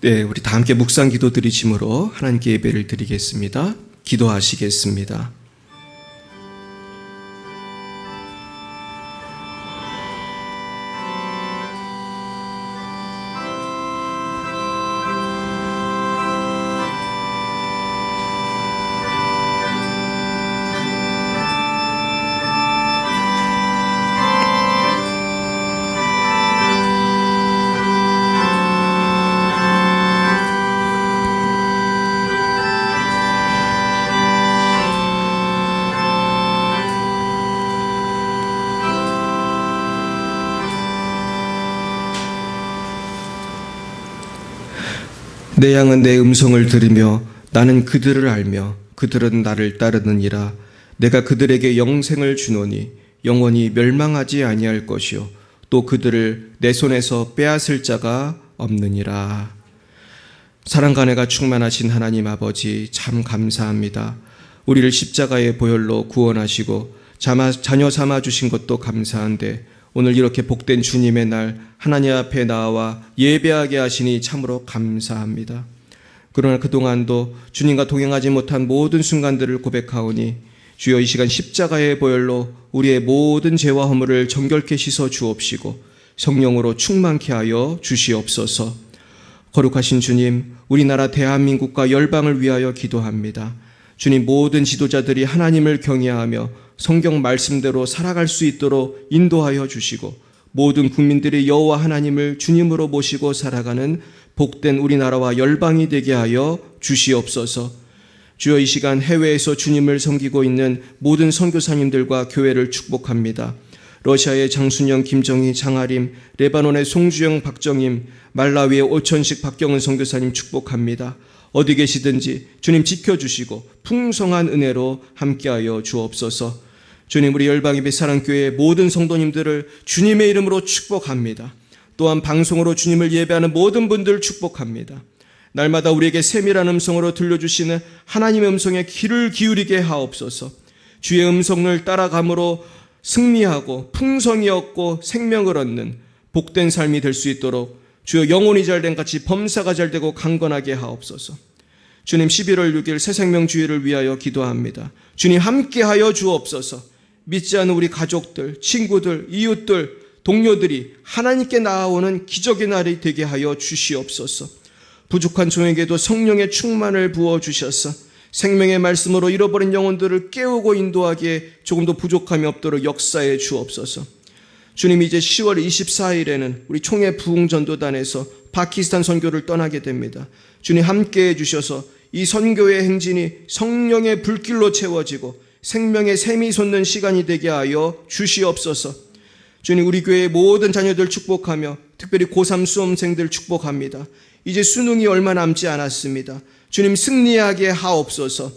네, 우리 다 함께 묵상 기도 드리심으로 하나님께 예배를 드리겠습니다. 기도하시겠습니다. 내 양은 내 음성을 들으며 나는 그들을 알며 그들은 나를 따르느니라. 내가 그들에게 영생을 주노니 영원히 멸망하지 아니할 것이요 또 그들을 내 손에서 빼앗을 자가 없느니라. 사랑과 은혜가 충만하신 하나님 아버지, 참 감사합니다. 우리를 십자가의 보혈로 구원하시고 자녀 삼아 주신 것도 감사한데 오늘 이렇게 복된 주님의 날 하나님 앞에 나와 예배하게 하시니 참으로 감사합니다. 그러나 그동안도 주님과 동행하지 못한 모든 순간들을 고백하오니 주여 이 시간 십자가의 보혈로 우리의 모든 죄와 허물을 정결케 씻어 주옵시고 성령으로 충만케 하여 주시옵소서. 거룩하신 주님, 우리나라 대한민국과 열방을 위하여 기도합니다. 주님, 모든 지도자들이 하나님을 경외하며 성경 말씀대로 살아갈 수 있도록 인도하여 주시고 모든 국민들이 여호와 하나님을 주님으로 모시고 살아가는 복된 우리나라와 열방이 되게 하여 주시옵소서. 주여 이 시간 해외에서 주님을 섬기고 있는 모든 선교사님들과 교회를 축복합니다. 러시아의 장순영, 김정희, 장아림, 레바논의 송주영, 박정임, 말라위의 오천식, 박경은 선교사님 축복합니다. 어디 계시든지 주님 지켜주시고 풍성한 은혜로 함께하여 주옵소서. 주님, 우리 열방예배 사랑교회의 모든 성도님들을 주님의 이름으로 축복합니다. 또한 방송으로 주님을 예배하는 모든 분들 축복합니다. 날마다 우리에게 세밀한 음성으로 들려주시는 하나님의 음성에 귀를 기울이게 하옵소서. 주의 음성을 따라감으로 승리하고 풍성이 얻고 생명을 얻는 복된 삶이 될 수 있도록 주여 영혼이 잘된 같이 범사가 잘되고 강건하게 하옵소서. 주님, 11월 6일 새생명주의를 위하여 기도합니다. 주님 함께하여 주옵소서. 믿지 않는 우리 가족들, 친구들, 이웃들, 동료들이 하나님께 나아오는 기적의 날이 되게 하여 주시옵소서. 부족한 종에게도 성령의 충만을 부어주셔서 생명의 말씀으로 잃어버린 영혼들을 깨우고 인도하기에 조금도 부족함이 없도록 역사해 주옵소서. 주님, 이제 10월 24일에는 우리 총회 부흥전도단에서 파키스탄 선교를 떠나게 됩니다. 주님 함께해 주셔서 이 선교의 행진이 성령의 불길로 채워지고 생명의 샘이 솟는 시간이 되게 하여 주시옵소서. 주님, 우리 교회의 모든 자녀들 축복하며 특별히 고3 수험생들 축복합니다. 이제 수능이 얼마 남지 않았습니다. 주님 승리하게 하옵소서.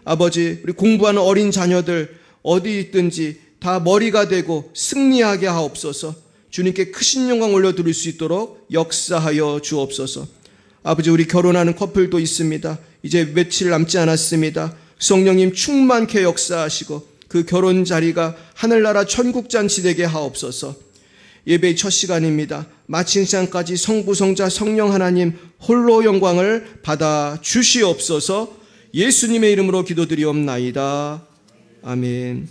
아버지, 우리 공부하는 어린 자녀들 어디 있든지 다 머리가 되고 승리하게 하옵소서. 주님께 크신 영광 올려드릴 수 있도록 역사하여 주옵소서. 아버지, 우리 결혼하는 커플도 있습니다. 이제 며칠 남지 않았습니다. 성령님 충만케 역사하시고 그 결혼 자리가 하늘나라 천국잔치 되게 하옵소서. 예배의 첫 시간입니다. 마친 시간까지 성부, 성자, 성령 하나님 홀로 영광을 받아 주시옵소서. 예수님의 이름으로 기도드리옵나이다. 아멘.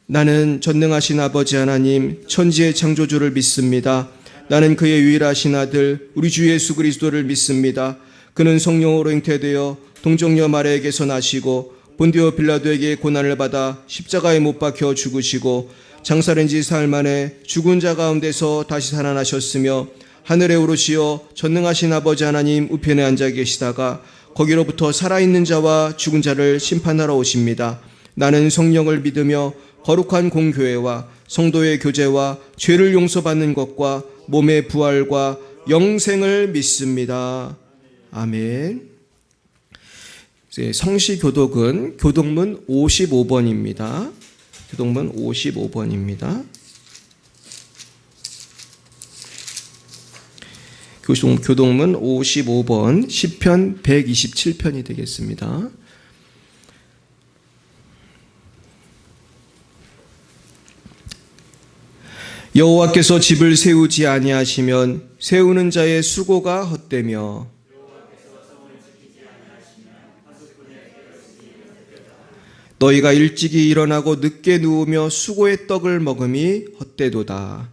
나는 전능하신 아버지 하나님 천지의 창조주를 믿습니다. 나는 그의 유일하신 아들 우리 주 예수 그리스도를 믿습니다. 그는 성령으로 잉태되어 동정녀 마리아에게서 나시고 본디오 빌라도에게 고난을 받아 십자가에 못 박혀 죽으시고 장사된 지 사흘 만에 죽은 자 가운데서 다시 살아나셨으며 하늘에 오르시어 전능하신 아버지 하나님 우편에 앉아 계시다가 거기로부터 살아있는 자와 죽은 자를 심판하러 오십니다. 나는 성령을 믿으며 거룩한 공교회와 성도의 교제와 죄를 용서받는 것과 몸의 부활과 영생을 믿습니다. 아멘. 성시교독은 교독문 55번입니다. 교독문 55번입니다. 교독문 55번 시편 127편이 되겠습니다. 여호와께서 집을 세우지 아니하시면 세우는 자의 수고가 헛되며 너희가 일찍이 일어나고 늦게 누우며 수고의 떡을 먹음이 헛되도다.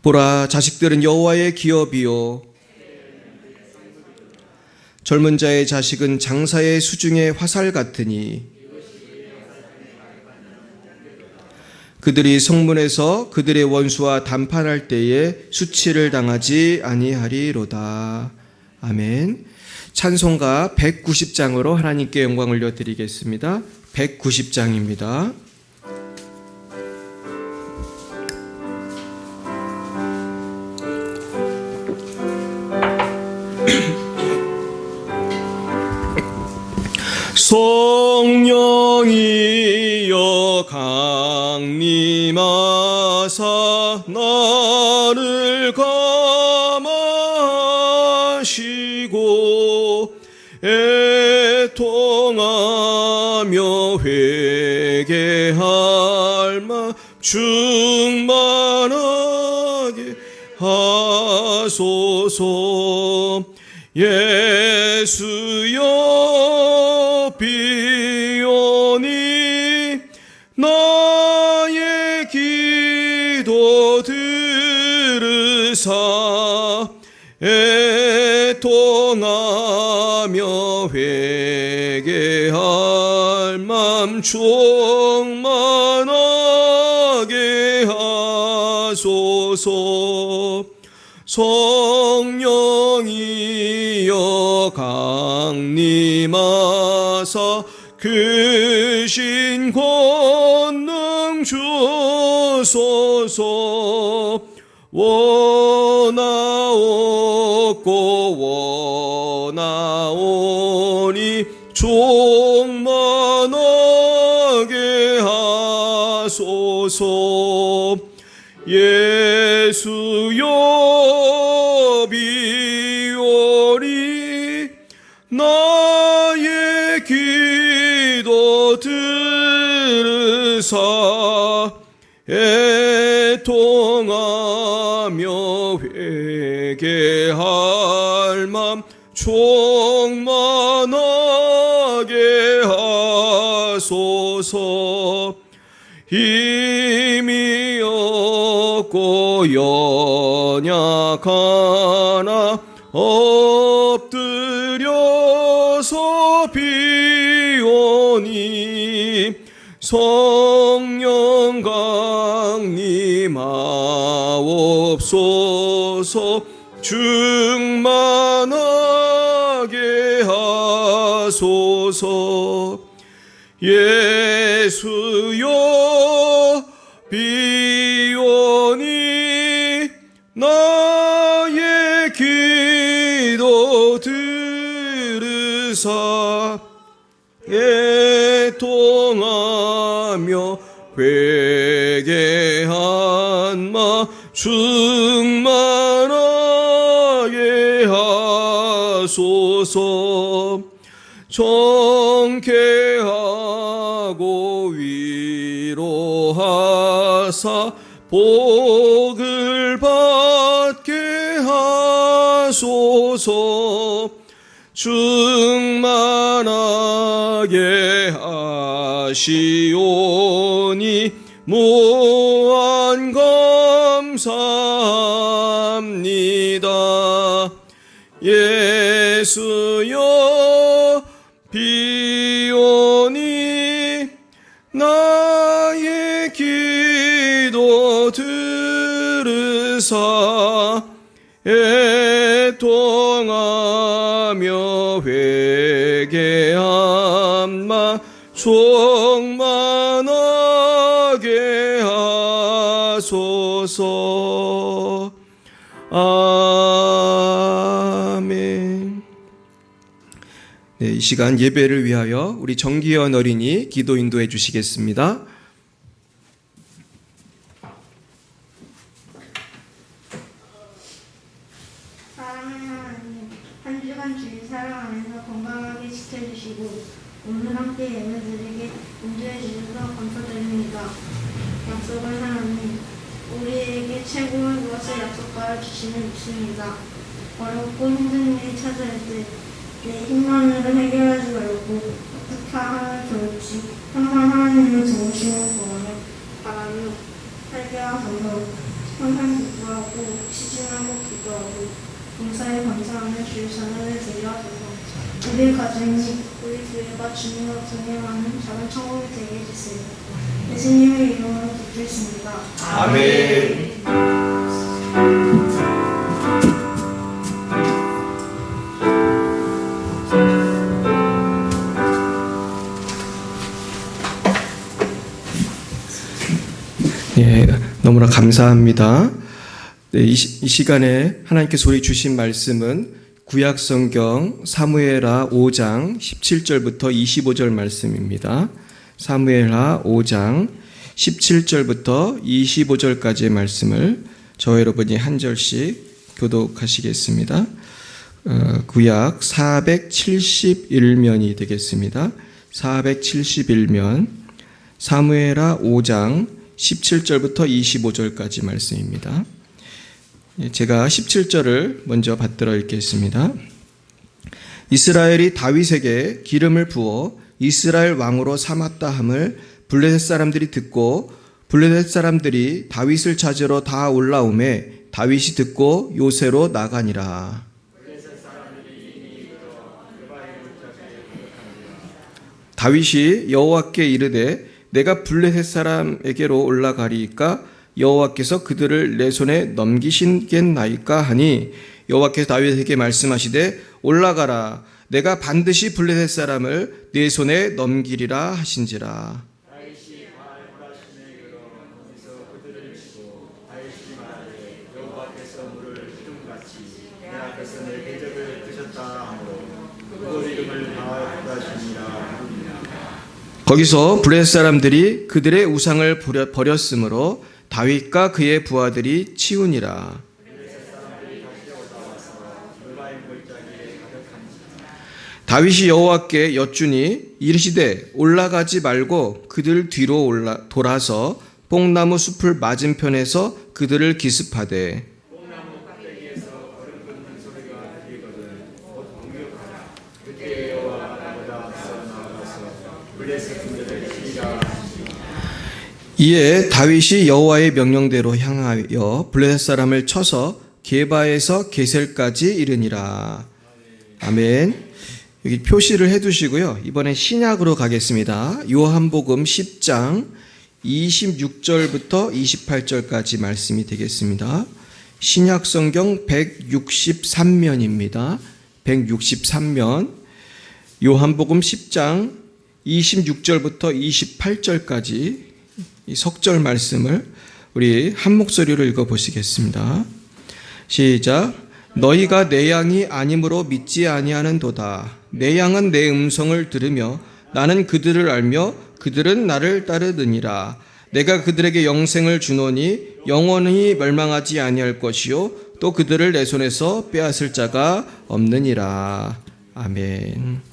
보라, 자식들은 여호와의 기업이요 젊은 자의 자식은 장사의 수중의 화살 같으니 그들이 성문에서 그들의 원수와 담판할 때에 수치를 당하지 아니하리로다. 아멘. 찬송가 190장으로 하나님께 영광 올려드리겠습니다. 190장입니다. 성령이여 강림하사 나를 감하시고 애통하며 회개할 마 충만하게 하소서. 예수여 비오니 나의 기도 들으사 애통하며 회개할 맘 충만하게 하소서. 성령이여 강림하사 크신 권능 주소서. 원하옵고 원하오니 충만하게 하소서. 예수여 비오리 나의 기도 들으사 애통하며 회개할 맘 충만하게 하소서. 힘이 없고 연약하나 엎드려서 비오니 성령 강림하옵소서. 충만하게 하소서. 예수여 비오니 나의 기도 들으사 애통하며 회개한 마 충만하게 하소서. 정케하고 위로하사 복을 받게 하소서. 충만하게 하시오니 무한 감사합니다. 예수여 비오니 나의 기도 들으사 애통하며 회개한 마 충만하게 하소서. 아멘. 네, 이 시간 예배를 위하여 우리 정기현 어린이 기도 인도해 주시겠습니다. 사랑하는 하나님, 한 주간 주의 사랑 안에서 건강하게 지켜주시고 오늘 함께 예배드리게 인도해 주셔서 감사드립니다. 약속을 하나님, 우리에게 최고의 것을 약속하여 주시는 믿습니다. 어렵고 힘든 일이 찾아올 때 내 힘만으로 해결하지 말고 어떻게 하면 좋을지 항상 하나님의 도우심을 바라며 살게 하소서. 항상 기도하고 시즌하고 기도하고 봉사에 감사하며 주의 전화를 드려 하소서. 우리 가정이 우리 교회가 주님으로 동행하는 작은 천국이 되게 해주세요. 예수님의 이름으로 기도했습니다. 아멘. 예, 너무나 감사합니다. 네, 이 시간에 하나님께서 우리 주신 말씀은 구약성경 사무엘하 5장 17절부터 25절 말씀입니다. 사무엘하 5장 17절부터 25절까지의 말씀을 저와 여러분이 한 절씩 교독하시겠습니다. 구약 471면이 되겠습니다. 471면 사무엘하 5장 17절부터 25절까지 말씀입니다. 제가 17절을 먼저 받들어 읽겠습니다. 이스라엘이 다윗에게 기름을 부어 이스라엘 왕으로 삼았다 함을 블레셋 사람들이 듣고 블레셋 사람들이 다윗을 찾으러 다 올라오매 다윗이 듣고 요새로 나가니라. 다윗이 여호와께 이르되 내가 블레셋 사람에게로 올라가리이까 여호와께서 그들을 내 손에 넘기시겠나이까 하니 여호와께서 다윗에게 말씀하시되 올라가라 내가 반드시 블레셋 사람을 네 손에 넘기리라 하신지라. 거기서 블레셋 사람들이 그들의 우상을 버렸으므로 다윗과 그의 부하들이 치우니라. 다윗이 여호와께 여쭈니 이르시되 올라가지 말고 그들 뒤로 돌아서 뽕나무 숲을 맞은편에서 그들을 기습하되 이에 다윗이 여호와의 명령대로 향하여 블레셋 사람을 쳐서 게바에서 게셀까지 이르니라. 아멘. 여기 표시를 해두시고요. 이번엔 신약으로 가겠습니다. 요한복음 10장 26절부터 28절까지 말씀이 되겠습니다. 신약 성경 163면입니다. 163면 요한복음 10장 26절부터 28절까지 이 석절 말씀을 우리 한 목소리로 읽어보시겠습니다. 시작. 너희가 내 양이 아님으로 믿지 아니하는도다. 내 양은 내 음성을 들으며 나는 그들을 알며 그들은 나를 따르느니라. 내가 그들에게 영생을 주노니 영원히 멸망하지 아니할 것이요 또 그들을 내 손에서 빼앗을 자가 없느니라. 아멘.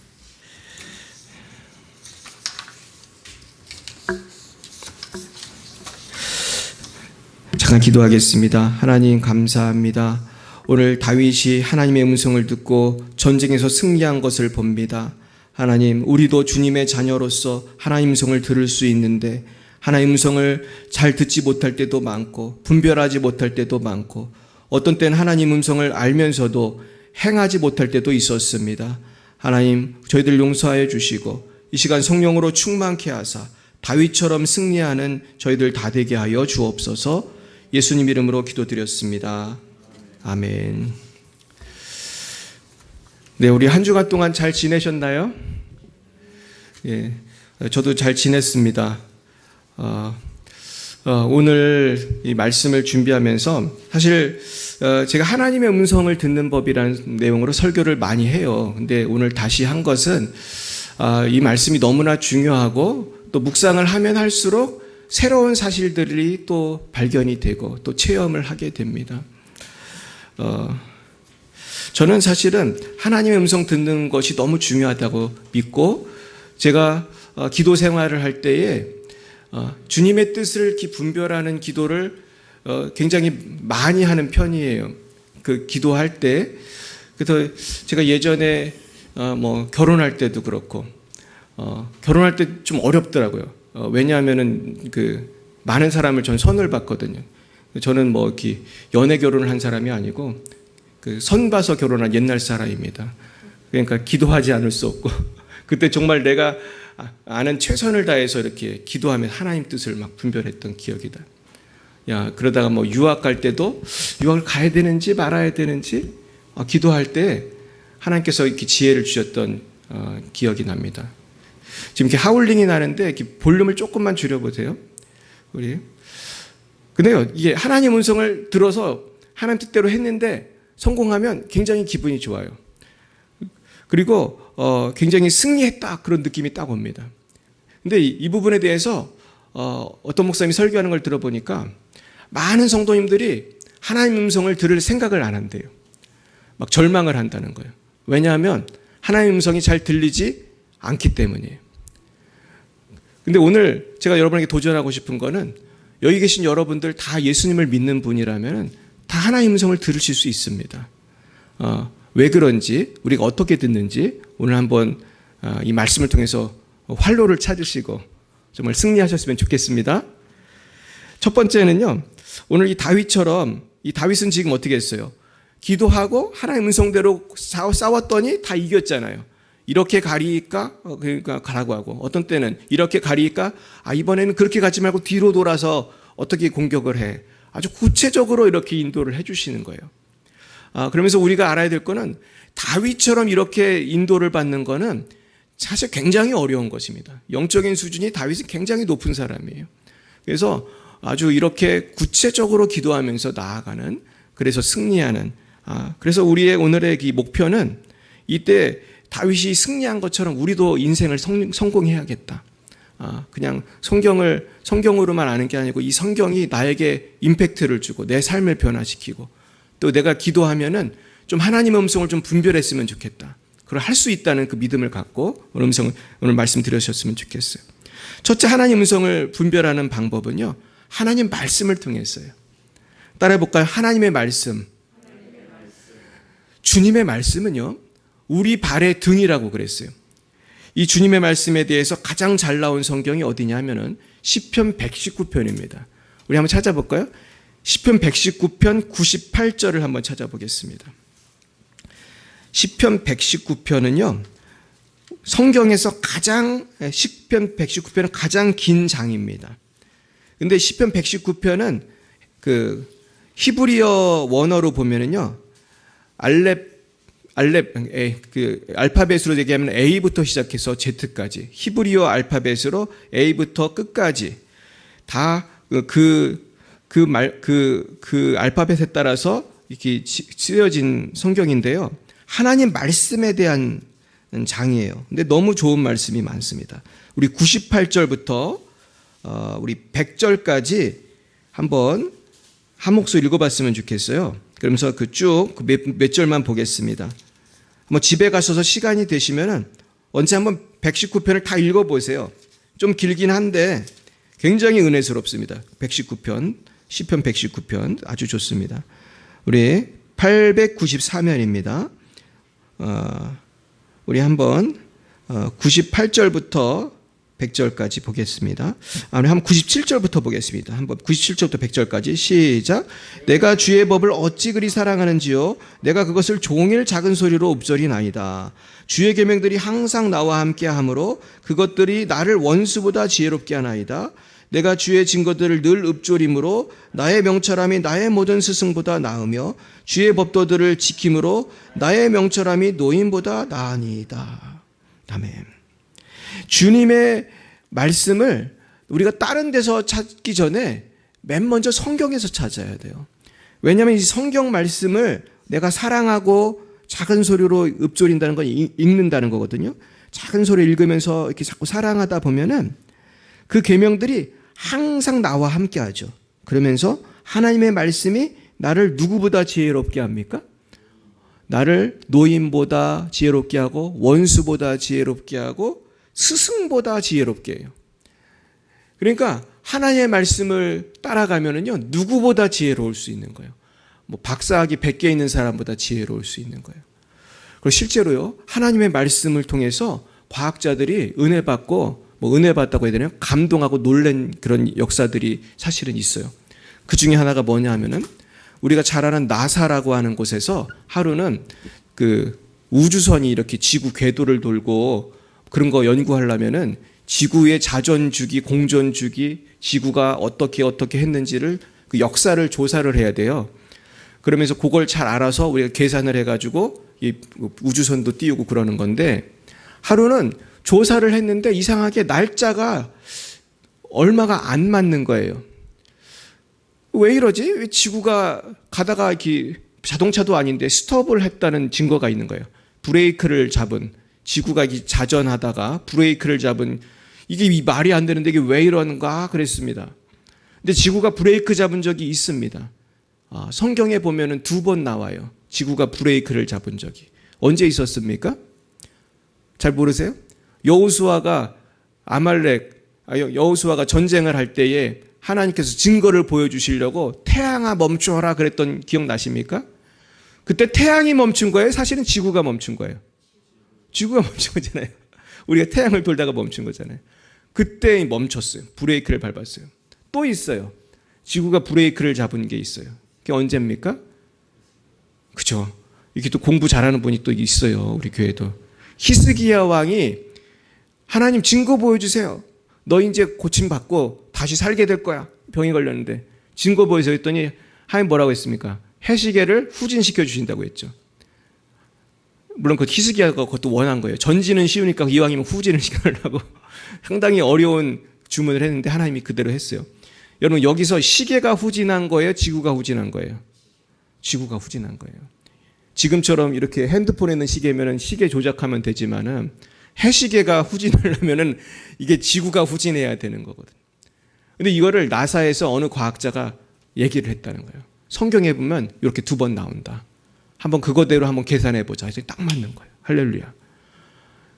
잠깐 기도하겠습니다. 하나님 감사합니다. 오늘 다윗이 하나님의 음성을 듣고 전쟁에서 승리한 것을 봅니다. 하나님, 우리도 주님의 자녀로서 하나님 음성을 들을 수 있는데 하나님 음성을 잘 듣지 못할 때도 많고 분별하지 못할 때도 많고 어떤 때는 하나님 음성을 알면서도 행하지 못할 때도 있었습니다. 하나님, 저희들 용서하여 주시고 이 시간 성령으로 충만케 하사 다윗처럼 승리하는 저희들 다 되게 하여 주옵소서. 예수님 이름으로 기도드렸습니다. 아멘. 네, 우리 한 주간 동안 잘 지내셨나요? 예, 저도 잘 지냈습니다. 오늘 이 말씀을 준비하면서 사실 제가 하나님의 음성을 듣는 법이라는 내용으로 설교를 많이 해요. 근데 오늘 다시 한 것은 이 말씀이 너무나 중요하고 또 묵상을 하면 할수록 새로운 사실들이 또 발견이 되고 또 체험을 하게 됩니다. 저는 사실은 하나님의 음성 듣는 것이 너무 중요하다고 믿고 제가 기도 생활을 할 때에 주님의 뜻을 이렇게 분별하는 기도를 굉장히 많이 하는 편이에요. 그 기도할 때. 그래서 제가 예전에 뭐 결혼할 때도 그렇고 결혼할 때 좀 어렵더라고요. 왜냐하면은 그 많은 사람을 전 선을 봤거든요. 저는 뭐 이렇게 연애 결혼을 한 사람이 아니고 그 선 봐서 결혼한 옛날 사람입니다. 그러니까 기도하지 않을 수 없고 그때 정말 내가 아는 최선을 다해서 이렇게 기도하면 하나님 뜻을 막 분별했던 기억이다. 야, 그러다가 뭐 유학 갈 때도 유학을 가야 되는지 말아야 되는지 기도할 때 하나님께서 이렇게 지혜를 주셨던 기억이 납니다. 지금 이렇게 하울링이 나는데 이렇게 볼륨을 조금만 줄여보세요. 우리. 근데요, 이게 하나님 음성을 들어서 하나님 뜻대로 했는데 성공하면 굉장히 기분이 좋아요. 그리고 굉장히 승리했다 그런 느낌이 딱 옵니다. 근데 이 부분에 대해서 어떤 목사님이 설교하는 걸 들어보니까 많은 성도님들이 하나님 음성을 들을 생각을 안 한대요. 막 절망을 한다는 거예요. 왜냐하면 하나님 음성이 잘 들리지 않기 때문이에요. 근데 오늘 제가 여러분에게 도전하고 싶은 거는 여기 계신 여러분들 다 예수님을 믿는 분이라면 다 하나님 음성을 들으실 수 있습니다. 왜 그런지 우리가 어떻게 듣는지 오늘 한번 이 말씀을 통해서 활로를 찾으시고 정말 승리하셨으면 좋겠습니다. 첫 번째는요, 오늘 이 다윗처럼 이 다윗은 지금 어떻게 했어요? 기도하고 하나님 음성대로 싸웠더니 다 이겼잖아요. 이렇게 가리니까 그러니까 가라고 하고, 어떤 때는 이렇게 가리니까 이번에는 그렇게 가지 말고 뒤로 돌아서 어떻게 공격을 해. 아주 구체적으로 이렇게 인도를 해주시는 거예요. 그러면서 우리가 알아야 될 거는 다윗처럼 이렇게 인도를 받는 거는 사실 굉장히 어려운 것입니다. 영적인 수준이 다윗은 굉장히 높은 사람이에요. 그래서 아주 이렇게 구체적으로 기도하면서 나아가는, 그래서 승리하는, 그래서 우리의 오늘의 이 목표는 이때 다윗이 승리한 것처럼 우리도 인생을 성공해야겠다. 그냥 성경으로만 아는 게 아니고 이 성경이 나에게 임팩트를 주고 내 삶을 변화시키고 또 내가 기도하면은 좀 하나님의 음성을 좀 분별했으면 좋겠다. 그걸 할 수 있다는 그 믿음을 갖고 오늘 말씀 드리셨으면 좋겠어요. 첫째, 하나님 음성을 분별하는 방법은요, 하나님 말씀을 통해서요. 따라해 볼까요? 하나님의 말씀. 주님의 말씀은요, 우리 발의 등이라고 그랬어요. 이 주님의 말씀에 대해서 가장 잘 나온 성경이 어디냐 하면은 시편 119편입니다. 우리 한번 찾아볼까요? 시편 119편 98절을 한번 찾아보겠습니다. 시편 119편은요, 성경에서 시편 119편은 가장 긴 장입니다. 근데 시편 119편은 그 히브리어 원어로 보면은요, 알파벳으로 얘기하면 A부터 시작해서 Z까지, 히브리어 알파벳으로 A부터 끝까지 다 그 알파벳에 따라서 이렇게 쓰여진 성경인데요. 하나님 말씀에 대한 장이에요. 근데 너무 좋은 말씀이 많습니다. 우리 98절부터 우리 100절까지 한번 한 목소리 읽어봤으면 좋겠어요. 그러면서 몇 절만 보겠습니다. 뭐 집에 가셔서 시간이 되시면은 언제 한번 119편을 다 읽어보세요. 좀 길긴 한데 굉장히 은혜스럽습니다. 119편, 시편 119편 아주 좋습니다. 우리 894면입니다. 우리 한번 98절부터 100절까지 보겠습니다. 우리 한번 97절부터 보겠습니다. 한번 97절부터 100절까지 시작. 내가 주의 법을 어찌 그리 사랑하는지요. 내가 그것을 종일 작은 소리로 읊조리나이다. 주의 계명들이 항상 나와 함께하므로 그것들이 나를 원수보다 지혜롭게 하나이다. 내가 주의 증거들을 늘 읊조림으로 나의 명철함이 나의 모든 스승보다 나으며 주의 법도들을 지킴으로 나의 명철함이 노인보다 나으니이다. 아멘. 주님의 말씀을 우리가 다른 데서 찾기 전에 맨 먼저 성경에서 찾아야 돼요. 왜냐하면 이 성경 말씀을 내가 사랑하고 작은 소리로 읊조린다는 건 읽는다는 거거든요. 작은 소리 읽으면서 이렇게 자꾸 사랑하다 보면은 그 계명들이 항상 나와 함께 하죠. 그러면서 하나님의 말씀이 나를 누구보다 지혜롭게 합니까? 나를 노인보다 지혜롭게 하고 원수보다 지혜롭게 하고 스승보다 지혜롭게 해요. 그러니까 하나님의 말씀을 따라가면은요, 누구보다 지혜로울 수 있는 거예요. 뭐 박사학위 100개 있는 사람보다 지혜로울 수 있는 거예요. 그리고 실제로요, 하나님의 말씀을 통해서 과학자들이 은혜 받고, 은혜 받다고 해야 되나요? 감동하고 놀란 그런 역사들이 사실은 있어요. 그 중에 하나가 뭐냐 하면은, 우리가 잘 아는 나사라고 하는 곳에서 하루는 그 우주선이 이렇게 지구 궤도를 돌고 그런 거 연구하려면은 지구의 자전주기, 공전주기, 지구가 어떻게 했는지를 그 역사를 조사를 해야 돼요. 그러면서 그걸 잘 알아서 우리가 계산을 해가지고 이 우주선도 띄우고 그러는 건데, 하루는 조사를 했는데 이상하게 날짜가 얼마가 안 맞는 거예요. 왜 이러지? 왜 지구가 가다가 이렇게 자동차도 아닌데 스톱을 했다는 증거가 있는 거예요. 브레이크를 잡은, 지구가 자전하다가 브레이크를 잡은, 이게 말이 안 되는데 이게 왜 이러는가 그랬습니다. 근데 지구가 브레이크 잡은 적이 있습니다. 성경에 보면은 2번 나와요. 지구가 브레이크를 잡은 적이. 언제 있었습니까? 잘 모르세요? 여호수아가 여호수아가 전쟁을 할 때에 하나님께서 증거를 보여주시려고 태양아 멈춰라 그랬던 기억나십니까? 그때 태양이 멈춘 거예요? 사실은 지구가 멈춘 거예요. 지구가 멈춘 거잖아요. 우리가 태양을 돌다가 멈춘 거잖아요. 그때 멈췄어요. 브레이크를 밟았어요. 또 있어요. 지구가 브레이크를 잡은 게 있어요. 그게 언제입니까? 그죠? 이렇게 또 공부 잘하는 분이 또 있어요. 우리 교회도. 히스기야 왕이 하나님 증거 보여주세요. 너 이제 고침받고 다시 살게 될 거야. 병이 걸렸는데. 증거 보여서 했더니 하나님 뭐라고 했습니까? 해시계를 후진시켜 주신다고 했죠. 물론 그 히스기야가 그것도 원한 거예요. 전지는 쉬우니까 이왕이면 후진을 시켜달라고 상당히 어려운 주문을 했는데 하나님이 그대로 했어요. 여러분, 여기서 시계가 후진한 거예요? 지구가 후진한 거예요? 지구가 후진한 거예요. 지금처럼 이렇게 핸드폰에 있는 시계면은 시계 조작하면 되지만은 해시계가 후진하려면은 이게 지구가 후진해야 되는 거거든요. 근데 이거를 나사에서 어느 과학자가 얘기를 했다는 거예요. 성경에 보면 이렇게 2번 나온다. 한번 그거대로 한번 계산해 보자. 이제 딱 맞는 거예요. 할렐루야.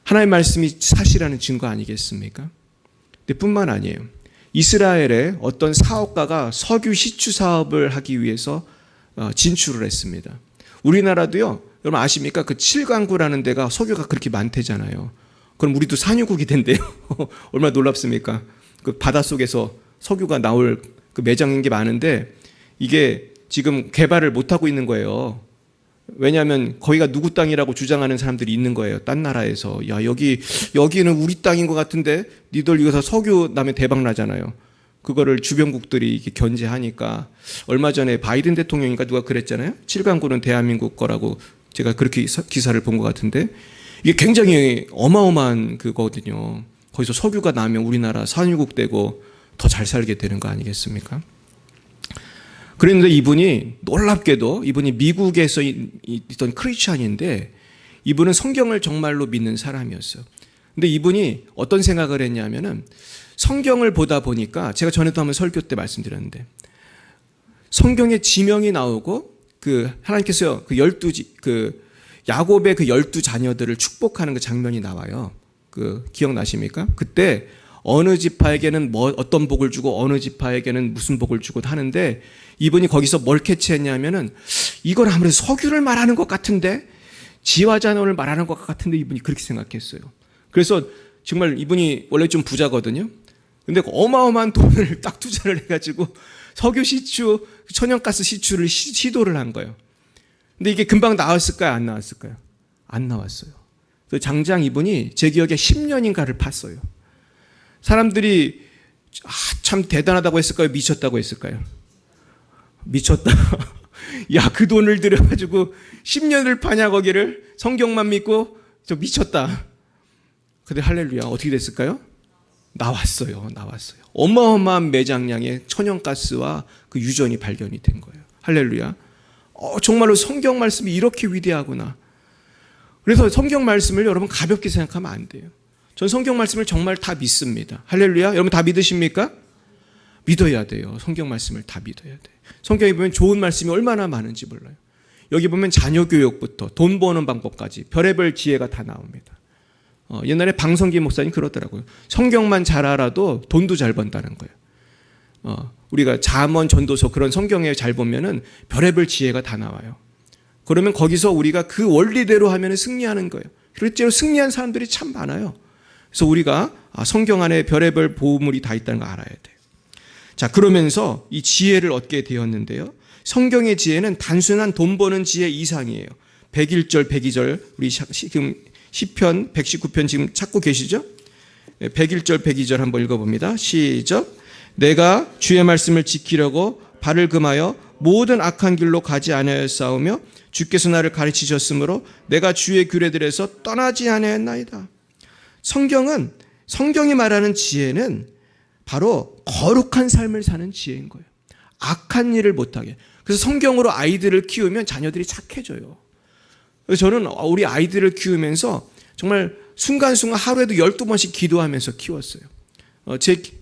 하나님의 말씀이 사실이라는 증거 아니겠습니까? 근데 뿐만 아니에요. 이스라엘의 어떤 사업가가 석유 시추 사업을 하기 위해서 진출을 했습니다. 우리나라도요, 여러분 아십니까? 그 칠강구라는 데가 석유가 그렇게 많대잖아요. 그럼 우리도 산유국이 된대요. 얼마나 놀랍습니까? 그 바닷속에서 석유가 나올 그 매장인 게 많은데 이게 지금 개발을 못하고 있는 거예요. 왜냐하면 거기가 누구 땅이라고 주장하는 사람들이 있는 거예요. 딴 나라에서. 야, 여기는 우리 땅인 것 같은데 니들 여기서 석유 나면 대박 나잖아요. 그거를 주변국들이 이렇게 견제하니까 얼마 전에 바이든 대통령인가 누가 그랬잖아요. 칠강구는 대한민국 거라고 제가 그렇게 기사를 본 것 같은데 이게 굉장히 어마어마한 그거거든요. 거기서 석유가 나면 우리나라 산유국 되고 더 잘 살게 되는 거 아니겠습니까? 그런데 이분이 놀랍게도 이분이 미국에서 있던 크리스찬인데 이분은 성경을 정말로 믿는 사람이었어요. 근데 이분이 어떤 생각을 했냐면은 성경을 보다 보니까 제가 전에도 한번 설교 때 말씀드렸는데 성경에 지명이 나오고 그 하나님께서 그 야곱의 그 12자녀들을 축복하는 그 장면이 나와요. 그 기억나십니까? 그때 어느 지파에게는 어떤 복을 주고 어느 지파에게는 무슨 복을 주고 하는데 이분이 거기서 뭘 캐치했냐면은 이건 아무래도 석유를 말하는 것 같은데 지화자원을 말하는 것 같은데 이분이 그렇게 생각했어요. 그래서 정말 이분이 원래 좀 부자거든요. 근데 어마어마한 돈을 딱 투자를 해가지고 석유 시추, 천연가스 시추를 시도를 한 거예요. 근데 이게 금방 나왔을까요? 안 나왔을까요? 안 나왔어요. 그래서 장장 이분이 제 기억에 10년인가를 팠어요. 사람들이 참 대단하다고 했을까요? 미쳤다고 했을까요? 미쳤다. 야, 그 돈을 들여가지고 10년을 파냐 거기를 성경만 믿고 저 미쳤다. 근데 할렐루야 어떻게 됐을까요? 나왔어요. 어마어마한 매장량의 천연가스와 그 유전이 발견이 된 거예요. 할렐루야. 정말로 성경 말씀이 이렇게 위대하구나. 그래서 성경 말씀을 여러분 가볍게 생각하면 안 돼요. 전 성경 말씀을 정말 다 믿습니다. 할렐루야. 여러분 다 믿으십니까? 믿어야 돼요. 성경 말씀을 다 믿어야 돼요. 성경에 보면 좋은 말씀이 얼마나 많은지 몰라요. 여기 보면 자녀 교육부터 돈 버는 방법까지 별의별 지혜가 다 나옵니다. 옛날에 방성기 목사님 그러더라고요. 성경만 잘 알아도 돈도 잘 번다는 거예요. 우리가 잠언 전도서 그런 성경에 잘 보면은 별의별 지혜가 다 나와요. 그러면 거기서 우리가 그 원리대로 하면 승리하는 거예요. 실제로 승리한 사람들이 참 많아요. 그래서 우리가 성경 안에 별의별 보물이 다 있다는 거 알아야 돼요. 자, 그러면서 이 지혜를 얻게 되었는데요. 성경의 지혜는 단순한 돈 버는 지혜 이상이에요. 101절, 102절, 우리 지금 시편 119편 지금 찾고 계시죠? 101절, 102절 한번 읽어봅니다. 시작. 내가 주의 말씀을 지키려고 발을 금하여 모든 악한 길로 가지 아니하였사오며 주께서 나를 가르치셨으므로 내가 주의 규례들에서 떠나지 아니하였나이다. 성경이 말하는 지혜는 바로 거룩한 삶을 사는 지혜인 거예요. 악한 일을 못하게. 그래서 성경으로 아이들을 키우면 자녀들이 착해져요. 그래서 저는 우리 아이들을 키우면서 정말 순간순간 하루에도 12번씩 기도하면서 키웠어요.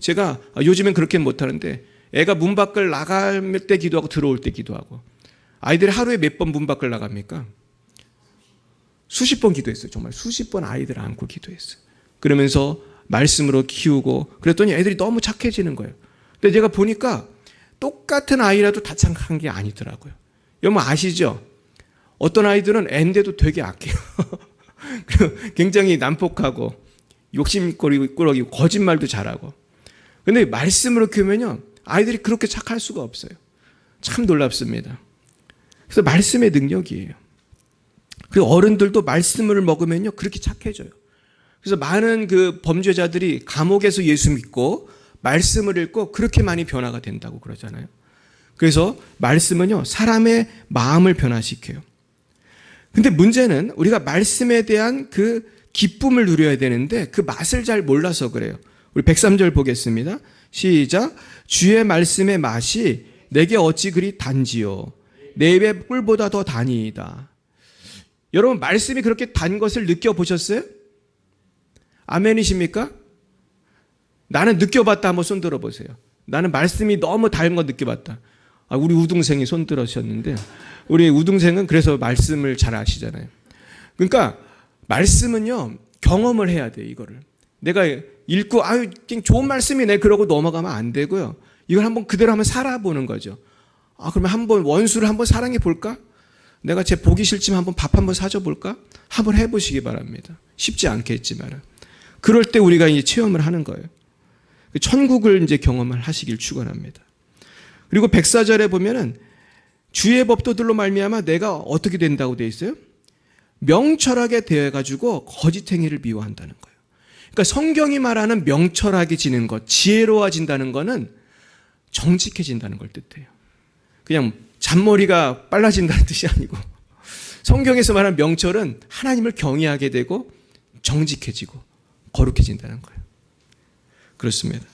제가 요즘엔 그렇게는 못하는데 애가 문 밖을 나갈 때 기도하고 들어올 때 기도하고. 아이들이 하루에 몇 번 문 밖을 나갑니까? 수십 번 기도했어요. 정말 수십 번 아이들을 안고 기도했어요. 그러면서 말씀으로 키우고 그랬더니 애들이 너무 착해지는 거예요. 근데 제가 보니까 똑같은 아이라도 다 착한 게 아니더라고요. 여러분 아시죠? 어떤 아이들은 애인데도 되게 악해요. 굉장히 난폭하고 욕심꾸러기고 거짓말도 잘하고. 근데 말씀으로 키우면요 아이들이 그렇게 착할 수가 없어요. 참 놀랍습니다. 그래서 말씀의 능력이에요. 그리고 어른들도 말씀을 먹으면요 그렇게 착해져요. 그래서 많은 그 범죄자들이 감옥에서 예수 믿고 말씀을 읽고 그렇게 많이 변화가 된다고 그러잖아요. 그래서 말씀은요 사람의 마음을 변화시켜요. 근데 문제는 우리가 말씀에 대한 그 기쁨을 누려야 되는데 그 맛을 잘 몰라서 그래요. 우리 103절 보겠습니다. 시작. 주의 말씀의 맛이 내게 어찌 그리 단지요. 내 입에 꿀보다 더 단이다. 여러분 말씀이 그렇게 단 것을 느껴보셨어요? 아멘이십니까? 나는 느껴봤다. 한번 손 들어보세요. 나는 말씀이 너무 단 거 느껴봤다. 우리 우등생이 손 들으셨는데 우리 우등생은 그래서 말씀을 잘 아시잖아요. 그러니까 말씀은요 경험을 해야 돼요. 이거를 내가 읽고 좋은 말씀이네 그러고 넘어가면 안 되고요. 이걸 한번 그대로 한번 살아보는 거죠. 그러면 한번 원수를 한번 사랑해 볼까? 내가 쟤 보기 싫지만 한번 밥 한번 사줘 볼까? 한번 해보시기 바랍니다. 쉽지 않겠지만 그럴 때 우리가 이제 체험을 하는 거예요. 천국을 이제 경험을 하시길 축원합니다. 그리고 104절에 보면은 주의 법도들로 말미암아 내가 어떻게 된다고 되어 있어요? 명철하게 되어가지고 거짓 행위를 미워한다는 거예요. 그러니까 성경이 말하는 명철하게 지는 것, 지혜로워진다는 것은 정직해진다는 걸 뜻해요. 그냥 잔머리가 빨라진다는 뜻이 아니고 성경에서 말하는 명철은 하나님을 경외하게 되고 정직해지고 거룩해진다는 거예요. 그렇습니다.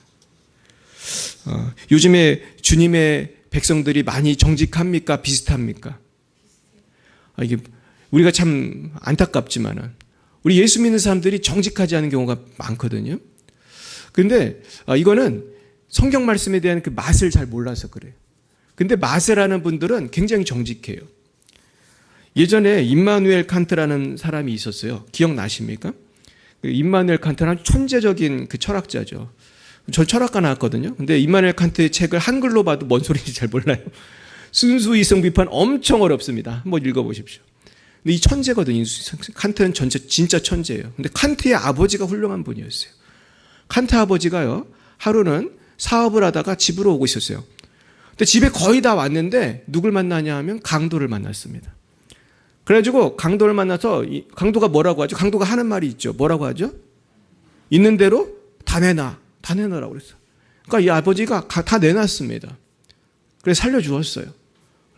요즘에 주님의 백성들이 많이 정직합니까? 비슷합니까? 이게 우리가 참 안타깝지만은 우리 예수 믿는 사람들이 정직하지 않은 경우가 많거든요. 그런데 이거는 성경 말씀에 대한 그 맛을 잘 몰라서 그래요. 근데 맛을 아는 분들은 굉장히 정직해요. 예전에 임마누엘 칸트라는 사람이 있었어요. 기억나십니까? 임마누엘 칸트는 천재적인 그 철학자죠. 저 철학과 나왔거든요. 근데 임마누엘 칸트의 책을 한글로 봐도 뭔 소리인지 잘 몰라요. 순수 이성 비판 엄청 어렵습니다. 한번 읽어보십시오. 근데 이 천재거든요. 칸트는 진짜 천재예요. 근데 칸트의 아버지가 훌륭한 분이었어요. 칸트 아버지가요, 하루는 사업을 하다가 집으로 오고 있었어요. 근데 집에 거의 다 왔는데 누굴 만나냐 하면 강도를 만났습니다. 그래가지고 강도를 만나서 강도가 뭐라고 하죠? 강도가 하는 말이 있죠. 뭐라고 하죠? 있는 대로 다 내놔라고 그랬어요. 그러니까 이 아버지가 다 내놨습니다. 그래서 살려주었어요.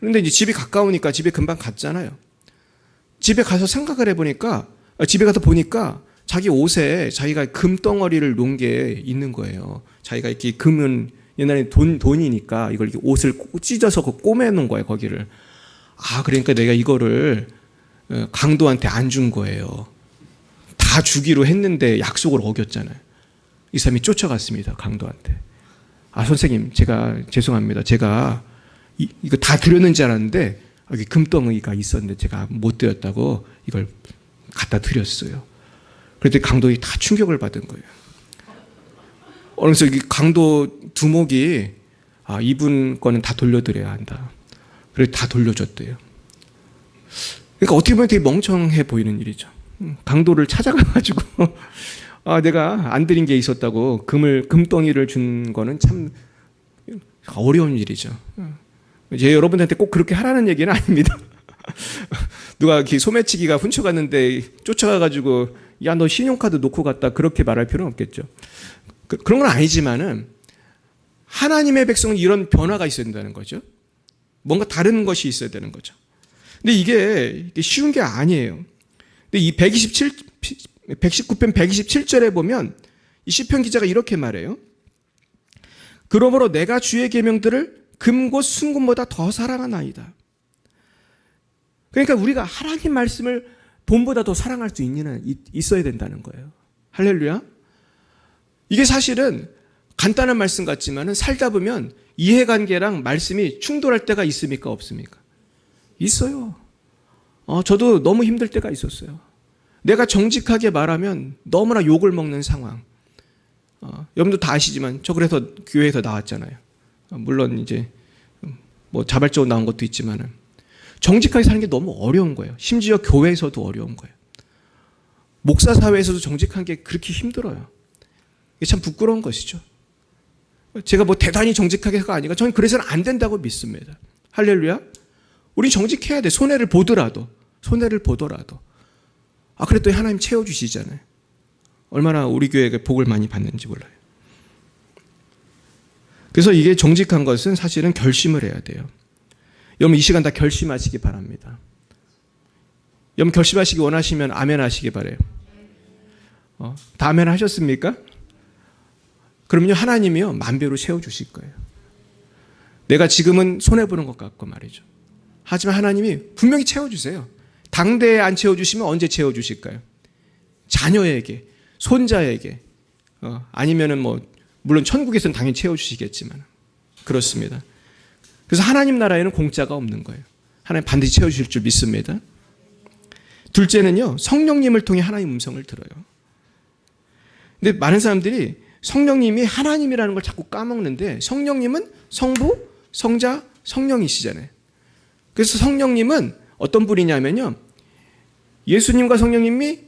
그런데 이제 집이 가까우니까 집에 금방 갔잖아요. 집에 가서 생각을 해보니까, 집에 가서 보니까 자기 옷에 자기가 금덩어리를 놓은 게 있는 거예요. 자기가 이렇게 금은 옛날에 돈이니까 이걸 이렇게 옷을 찢어서 꼬매놓은 거예요, 거기를. 그러니까 내가 이거를 강도한테 안 준 거예요. 다 주기로 했는데 약속을 어겼잖아요. 이 사람이 쫓아갔습니다, 강도한테. 선생님, 죄송합니다. 제가 이거 다 드렸는지 알았는데, 여기 금덩이가 있었는데 제가 못 드렸다고 이걸 갖다 드렸어요. 그랬더니 강도가 다 충격을 받은 거예요. 그래서 이 강도 두목이 이분 거는 다 돌려드려야 한다. 그래서 다 돌려줬대요. 그러니까 어떻게 보면 되게 멍청해 보이는 일이죠. 강도를 찾아가가지고 내가 안 드린 게 있었다고 금덩이를 준 거는 참 어려운 일이죠. 이제 여러분들한테 꼭 그렇게 하라는 얘기는 아닙니다. 누가 이렇게 소매치기가 훔쳐갔는데 쫓아가가지고 야, 너 신용카드 놓고 갔다 그렇게 말할 필요는 없겠죠. 그런 건 아니지만은 하나님의 백성은 이런 변화가 있어야 된다는 거죠. 뭔가 다른 것이 있어야 되는 거죠. 근데 이게 쉬운 게 아니에요. 근데 이 119편 127절에 보면 이 시편 기자가 이렇게 말해요. 그러므로 내가 주의 계명들을 금곧 순금보다 더 사랑하나이다. 그러니까 우리가 하나님 말씀을 돈보다 더 사랑할 수 있어야 된다는 거예요. 할렐루야. 이게 사실은 간단한 말씀 같지만 살다 보면 이해관계랑 말씀이 충돌할 때가 있습니까? 없습니까? 있어요. 저도 너무 힘들 때가 있었어요. 내가 정직하게 말하면 너무나 욕을 먹는 상황. 여러분도 다 아시지만 저 그래서 교회에서 나왔잖아요. 물론 이제 뭐 자발적으로 나온 것도 있지만은 정직하게 사는 게 너무 어려운 거예요. 심지어 교회에서도 어려운 거예요. 목사 사회에서도 정직한 게 그렇게 힘들어요. 이게 참 부끄러운 것이죠. 제가 뭐 대단히 정직하게가 아니라 저는 그래서는 안 된다고 믿습니다. 할렐루야. 우리 정직해야 돼. 손해를 보더라도. 그래도 하나님 채워주시잖아요. 얼마나 우리 교회가 복을 많이 받는지 몰라요. 그래서 이게 정직한 것은 사실은 결심을 해야 돼요. 여러분 이 시간 다 결심하시기 바랍니다. 여러분 결심하시기 원하시면 아멘 하시기 바라요. 다 아멘 하셨습니까? 그럼요 하나님이요 만배로 채워주실 거예요. 내가 지금은 손해보는 것 같고 말이죠. 하지만 하나님이 분명히 채워주세요. 당대에 안 채워주시면 언제 채워주실까요? 자녀에게, 손자에게, 아니면은 물론 천국에서는 당연히 채워주시겠지만 그렇습니다. 그래서 하나님 나라에는 공짜가 없는 거예요. 하나님 반드시 채워주실 줄 믿습니다. 둘째는요, 성령님을 통해 하나님 음성을 들어요. 근데 많은 사람들이 성령님이 하나님이라는 걸 자꾸 까먹는데 성령님은 성부, 성자, 성령이시잖아요. 그래서 성령님은 어떤 분이냐면요, 예수님과 성령님이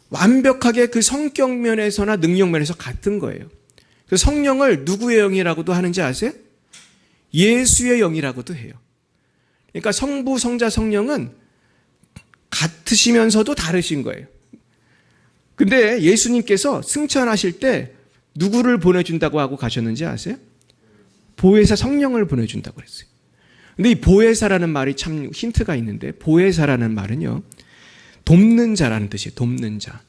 완벽하게 그 성격 면에서나 능력 면에서 같은 거예요. 그래서 성령을 누구의 영이라고도 하는지 아세요? 예수의 영이라고도 해요. 그러니까 성부, 성자, 성령은 같으시면서도 다르신 거예요. 근데 예수님께서 승천하실 때 누구를 보내준다고 하고 가셨는지 아세요? 보혜사 성령을 보내준다고 그랬어요. 근데 이 보혜사라는 말이 참 힌트가 있는데, 보혜사라는 말은요, 돕는 자라는 뜻이에요. 돕는 자.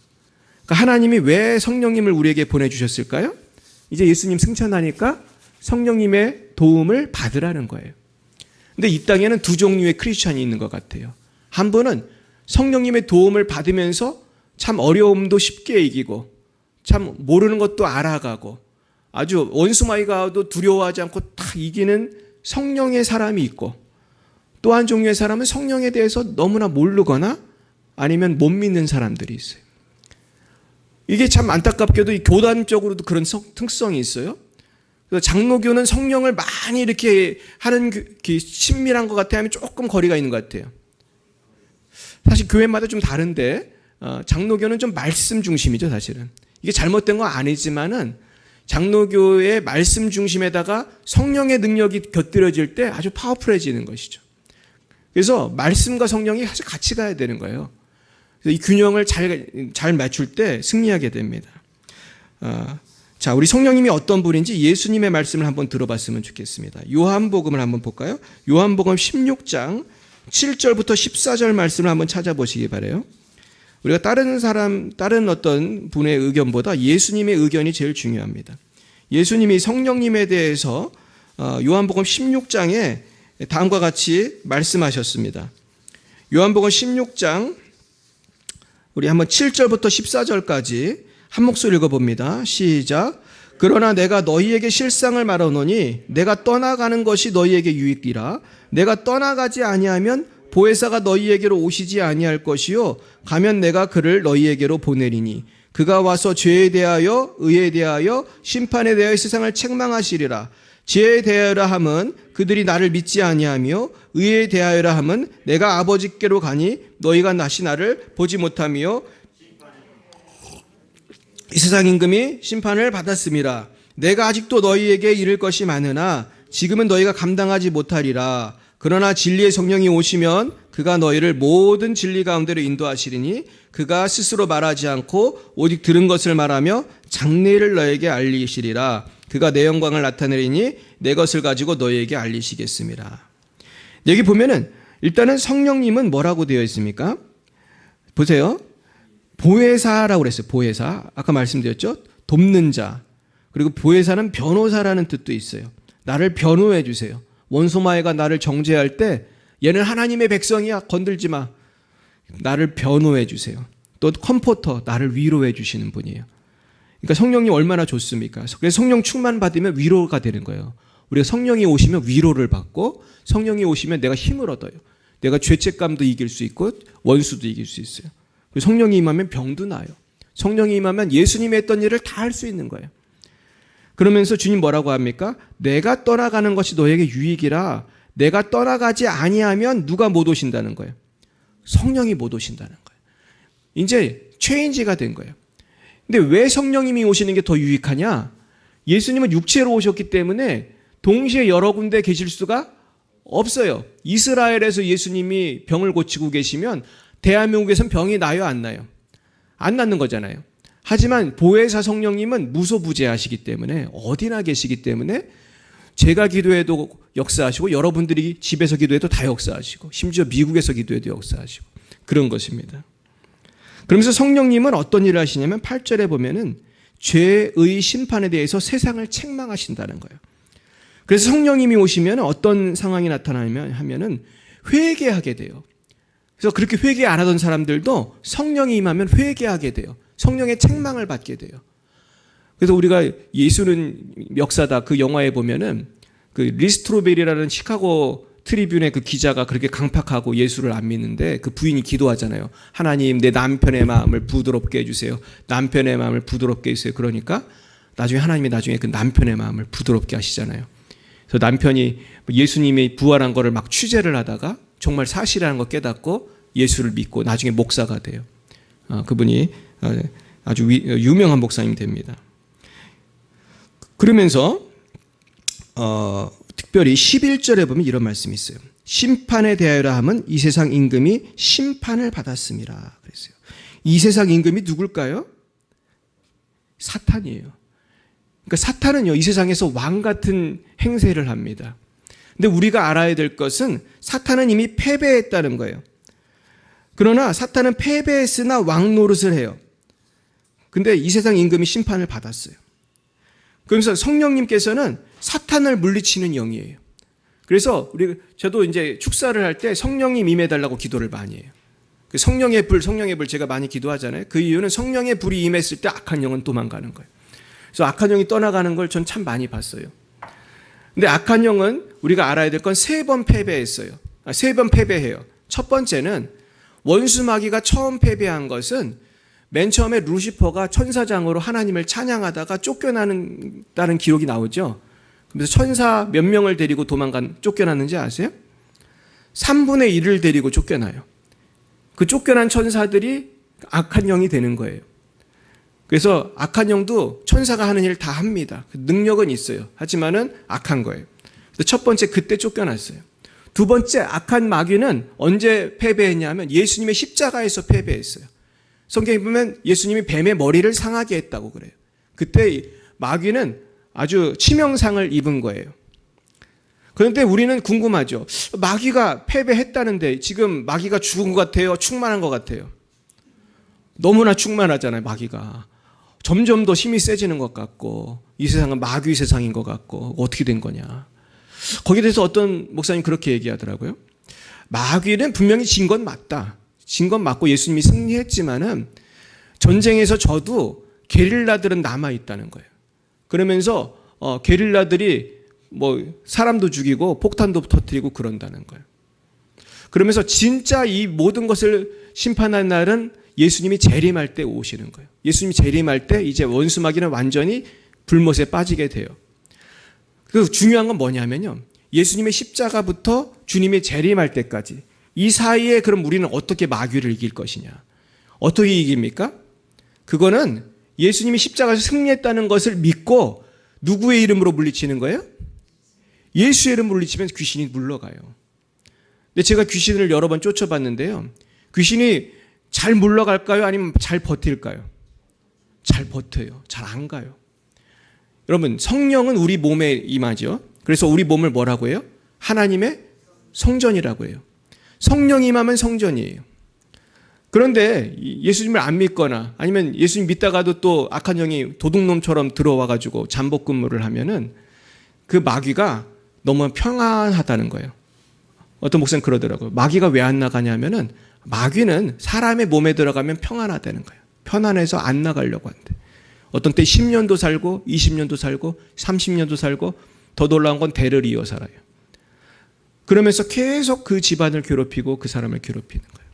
그러니까 하나님이 왜 성령님을 우리에게 보내주셨을까요? 이제 예수님 승천하니까 성령님의 도움을 받으라는 거예요. 근데 이 땅에는 두 종류의 크리스찬이 있는 것 같아요. 한 분은 성령님의 도움을 받으면서 참 어려움도 쉽게 이기고 참 모르는 것도 알아가고 아주 원수마귀가도 두려워하지 않고 다 이기는 성령의 사람이 있고, 또 한 종류의 사람은 성령에 대해서 너무나 모르거나 아니면 못 믿는 사람들이 있어요. 이게 참 안타깝게도 이 교단적으로도 그런 특성이 있어요. 그래서 장로교는 성령을 많이 이렇게 하는 친밀한 것 같아 하면 조금 거리가 있는 것 같아요. 사실 교회마다 좀 다른데 장로교는 좀 말씀 중심이죠, 사실은. 이게 잘못된 건 아니지만은 장로교의 말씀 중심에다가 성령의 능력이 곁들여질 때 아주 파워풀해지는 것이죠. 그래서 말씀과 성령이 같이 가야 되는 거예요. 그래서 이 균형을 잘 맞출 때 승리하게 됩니다. 자, 우리 성령님이 어떤 분인지 예수님의 말씀을 한번 들어봤으면 좋겠습니다. 요한복음을 한번 볼까요? 요한복음 16장 7절부터 14절 말씀을 한번 찾아보시기 바라요. 우리가 다른 어떤 분의 의견보다 예수님의 의견이 제일 중요합니다. 예수님이 성령님에 대해서 요한복음 16장에 다음과 같이 말씀하셨습니다. 요한복음 16장 우리 한번 7절부터 14절까지 한 목소리 읽어봅니다. 시작. 그러나 내가 너희에게 실상을 말하노니 내가 떠나가는 것이 너희에게 유익이라. 내가 떠나가지 아니하면 보혜사가 너희에게로 오시지 아니할 것이요 가면 내가 그를 너희에게로 보내리니 그가 와서 죄에 대하여 의에 대하여 심판에 대하여 세상을 책망하시리라. 지혜에 대하여라 함은 그들이 나를 믿지 아니하며 의에 대하여라 함은 내가 아버지께로 가니 너희가 다시 나를 보지 못하며 이 세상 임금이 심판을 받았음이라. 내가 아직도 너희에게 이를 것이 많으나 지금은 너희가 감당하지 못하리라. 그러나 진리의 성령이 오시면 그가 너희를 모든 진리 가운데로 인도하시리니 그가 스스로 말하지 않고 오직 들은 것을 말하며 장래를 너에게 알리시리라. 그가 내 영광을 나타내리니 내 것을 가지고 너희에게 알리시겠습니다. 여기 보면은 일단은 성령님은 뭐라고 되어 있습니까? 보세요. 보혜사라고 그랬어요. 보혜사. 아까 말씀드렸죠? 돕는 자. 그리고 보혜사는 변호사라는 뜻도 있어요. 나를 변호해 주세요. 원소마애가 나를 정죄할 때 얘는 하나님의 백성이야. 건들지 마. 나를 변호해 주세요. 또 컴포터, 나를 위로해 주시는 분이에요. 그러니까 성령이 얼마나 좋습니까? 그래서 성령 충만 받으면 위로가 되는 거예요. 우리가 성령이 오시면 위로를 받고 성령이 오시면 내가 힘을 얻어요. 내가 죄책감도 이길 수 있고 원수도 이길 수 있어요. 성령이 임하면 병도 나요. 성령이 임하면 예수님이 했던 일을 다 할 수 있는 거예요. 그러면서 주님 뭐라고 합니까? 내가 떠나가는 것이 너에게 유익이라. 내가 떠나가지 아니하면 누가 못 오신다는 거예요. 성령이 못 오신다는 거예요. 이제 체인지가 된 거예요. 근데 왜 성령님이 오시는 게 더 유익하냐? 예수님은 육체로 오셨기 때문에 동시에 여러 군데 계실 수가 없어요. 이스라엘에서 예수님이 병을 고치고 계시면 대한민국에선 병이 나요, 안 나요? 안 낫는 거잖아요. 하지만 보혜사 성령님은 무소부재하시기 때문에 어디나 계시기 때문에 제가 기도해도 역사하시고 여러분들이 집에서 기도해도 다 역사하시고 심지어 미국에서 기도해도 역사하시고 그런 것입니다. 그러면서 성령님은 어떤 일을 하시냐면 8절에 보면은 죄의 심판에 대해서 세상을 책망하신다는 거예요. 그래서 성령님이 오시면 어떤 상황이 나타나면 하면은 회개하게 돼요. 그래서 그렇게 회개 안 하던 사람들도 성령이 임하면 회개하게 돼요. 성령의 책망을 받게 돼요. 그래서 우리가 예수는 역사다 그 영화에 보면은 그 리스트로벨이라는 시카고 트리뷴의 그 기자가 그렇게 강팍하고 예수를 안 믿는데 그 부인이 기도하잖아요. 하나님 내 남편의 마음을 부드럽게 해주세요. 남편의 마음을 부드럽게 해주세요. 그러니까 하나님이 나중에 그 남편의 마음을 부드럽게 하시잖아요. 그래서 남편이 예수님이 부활한 거를 막 취재를 하다가 정말 사실이라는 걸 깨닫고 예수를 믿고 나중에 목사가 돼요. 그분이 아주 유명한 목사님이 됩니다. 그러면서 특별히 11절에 보면 이런 말씀이 있어요. 심판에 대하여라 함은 이 세상 임금이 심판을 받았음이라 그랬어요. 이 세상 임금이 누굴까요? 사탄이에요. 그러니까 사탄은요, 이 세상에서 왕 같은 행세를 합니다. 근데 우리가 알아야 될 것은 사탄은 이미 패배했다는 거예요. 그러나 사탄은 패배했으나 왕 노릇을 해요. 근데 이 세상 임금이 심판을 받았어요. 그러면서 성령님께서는 사탄을 물리치는 영이에요. 그래서 저도 이제 축사를 할 때 성령님 임해달라고 기도를 많이 해요. 성령의 불 제가 많이 기도하잖아요. 그 이유는 성령의 불이 임했을 때 악한 영은 도망가는 거예요. 그래서 악한 영이 떠나가는 걸 전 참 많이 봤어요. 근데 악한 영은 우리가 알아야 될 건 3번 패배했어요. 3번 패배해요. 첫 번째는 원수 마귀가 처음 패배한 것은 맨 처음에 루시퍼가 천사장으로 하나님을 찬양하다가 쫓겨나는 기록이 나오죠. 그래서 천사 몇 명을 데리고 쫓겨났는지 아세요? 3분의 1을 데리고 쫓겨나요. 그 쫓겨난 천사들이 악한 영이 되는 거예요. 그래서 악한 영도 천사가 하는 일 다 합니다. 능력은 있어요. 하지만은 악한 거예요. 첫 번째 그때 쫓겨났어요. 두 번째 악한 마귀는 언제 패배했냐면 예수님의 십자가에서 패배했어요. 성경에 보면 예수님이 뱀의 머리를 상하게 했다고 그래요. 그때 마귀는 아주 치명상을 입은 거예요. 그런데 우리는 궁금하죠. 마귀가 패배했다는데 지금 마귀가 죽은 것 같아요? 충만한 것 같아요? 너무나 충만하잖아요, 마귀가. 점점 더 힘이 세지는 것 같고 이 세상은 마귀 세상인 것 같고 어떻게 된 거냐. 거기에 대해서 어떤 목사님 그렇게 얘기하더라고요. 마귀는 분명히 진 건 맞다. 진 건 맞고 예수님이 승리했지만은 전쟁에서 져도 게릴라들은 남아있다는 거예요. 그러면서 게릴라들이 사람도 죽이고 폭탄도 터뜨리고 그런다는 거예요. 그러면서 진짜 이 모든 것을 심판할 날은 예수님이 재림할 때 오시는 거예요. 예수님이 재림할 때 이제 원수 마귀는 완전히 불못에 빠지게 돼요. 그 중요한 건 뭐냐면요. 예수님의 십자가부터 주님의 재림할 때까지 이 사이에 그럼 우리는 어떻게 마귀를 이길 것이냐. 어떻게 이깁니까? 그거는 예수님이 십자가에서 승리했다는 것을 믿고 누구의 이름으로 물리치는 거예요? 예수의 이름으로 물리치면 귀신이 물러가요. 근데 제가 귀신을 여러 번 쫓아봤는데요. 귀신이 잘 물러갈까요? 아니면 잘 버틸까요? 잘 버텨요. 잘 안 가요. 여러분, 성령은 우리 몸에 임하죠. 그래서 우리 몸을 뭐라고 해요? 하나님의 성전이라고 해요. 성령이 임하면 성전이에요. 그런데 예수님을 안 믿거나 아니면 예수님 믿다가도 또 악한 영이 도둑놈처럼 들어와가지고 잠복 근무를 하면은 그 마귀가 너무 평안하다는 거예요. 어떤 목사님 그러더라고요. 마귀가 왜 안 나가냐면은 마귀는 사람의 몸에 들어가면 평안하다는 거예요. 편안해서 안 나가려고 한대. 어떤 때 10년도 살고 20년도 살고 30년도 살고 더 놀라운 건 대를 이어 살아요. 그러면서 계속 그 집안을 괴롭히고 그 사람을 괴롭히는 거예요.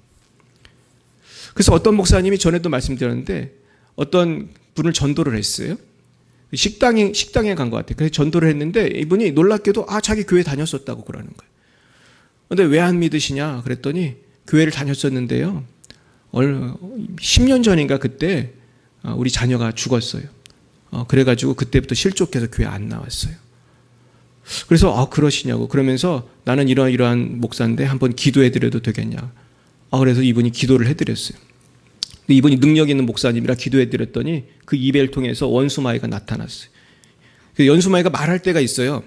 그래서 어떤 목사님이 전에도 말씀드렸는데 어떤 분을 전도를 했어요. 식당에 간 것 같아요. 그래서 전도를 했는데 이분이 놀랍게도 자기 교회 다녔었다고 그러는 거예요. 근데 왜 안 믿으시냐 그랬더니 교회를 다녔었는데요. 10년 전인가 그때 우리 자녀가 죽었어요. 그래가지고 그때부터 실족해서 교회 안 나왔어요. 그래서 그러시냐고 그러면서 나는 이러한 목사인데 한번 기도해드려도 되겠냐. 그래서 이분이 기도를 해드렸어요. 이분이 능력 있는 목사님이라 기도해드렸더니 그 입을 통해서 원수마귀가 나타났어요. 그 원수마귀가 말할 때가 있어요.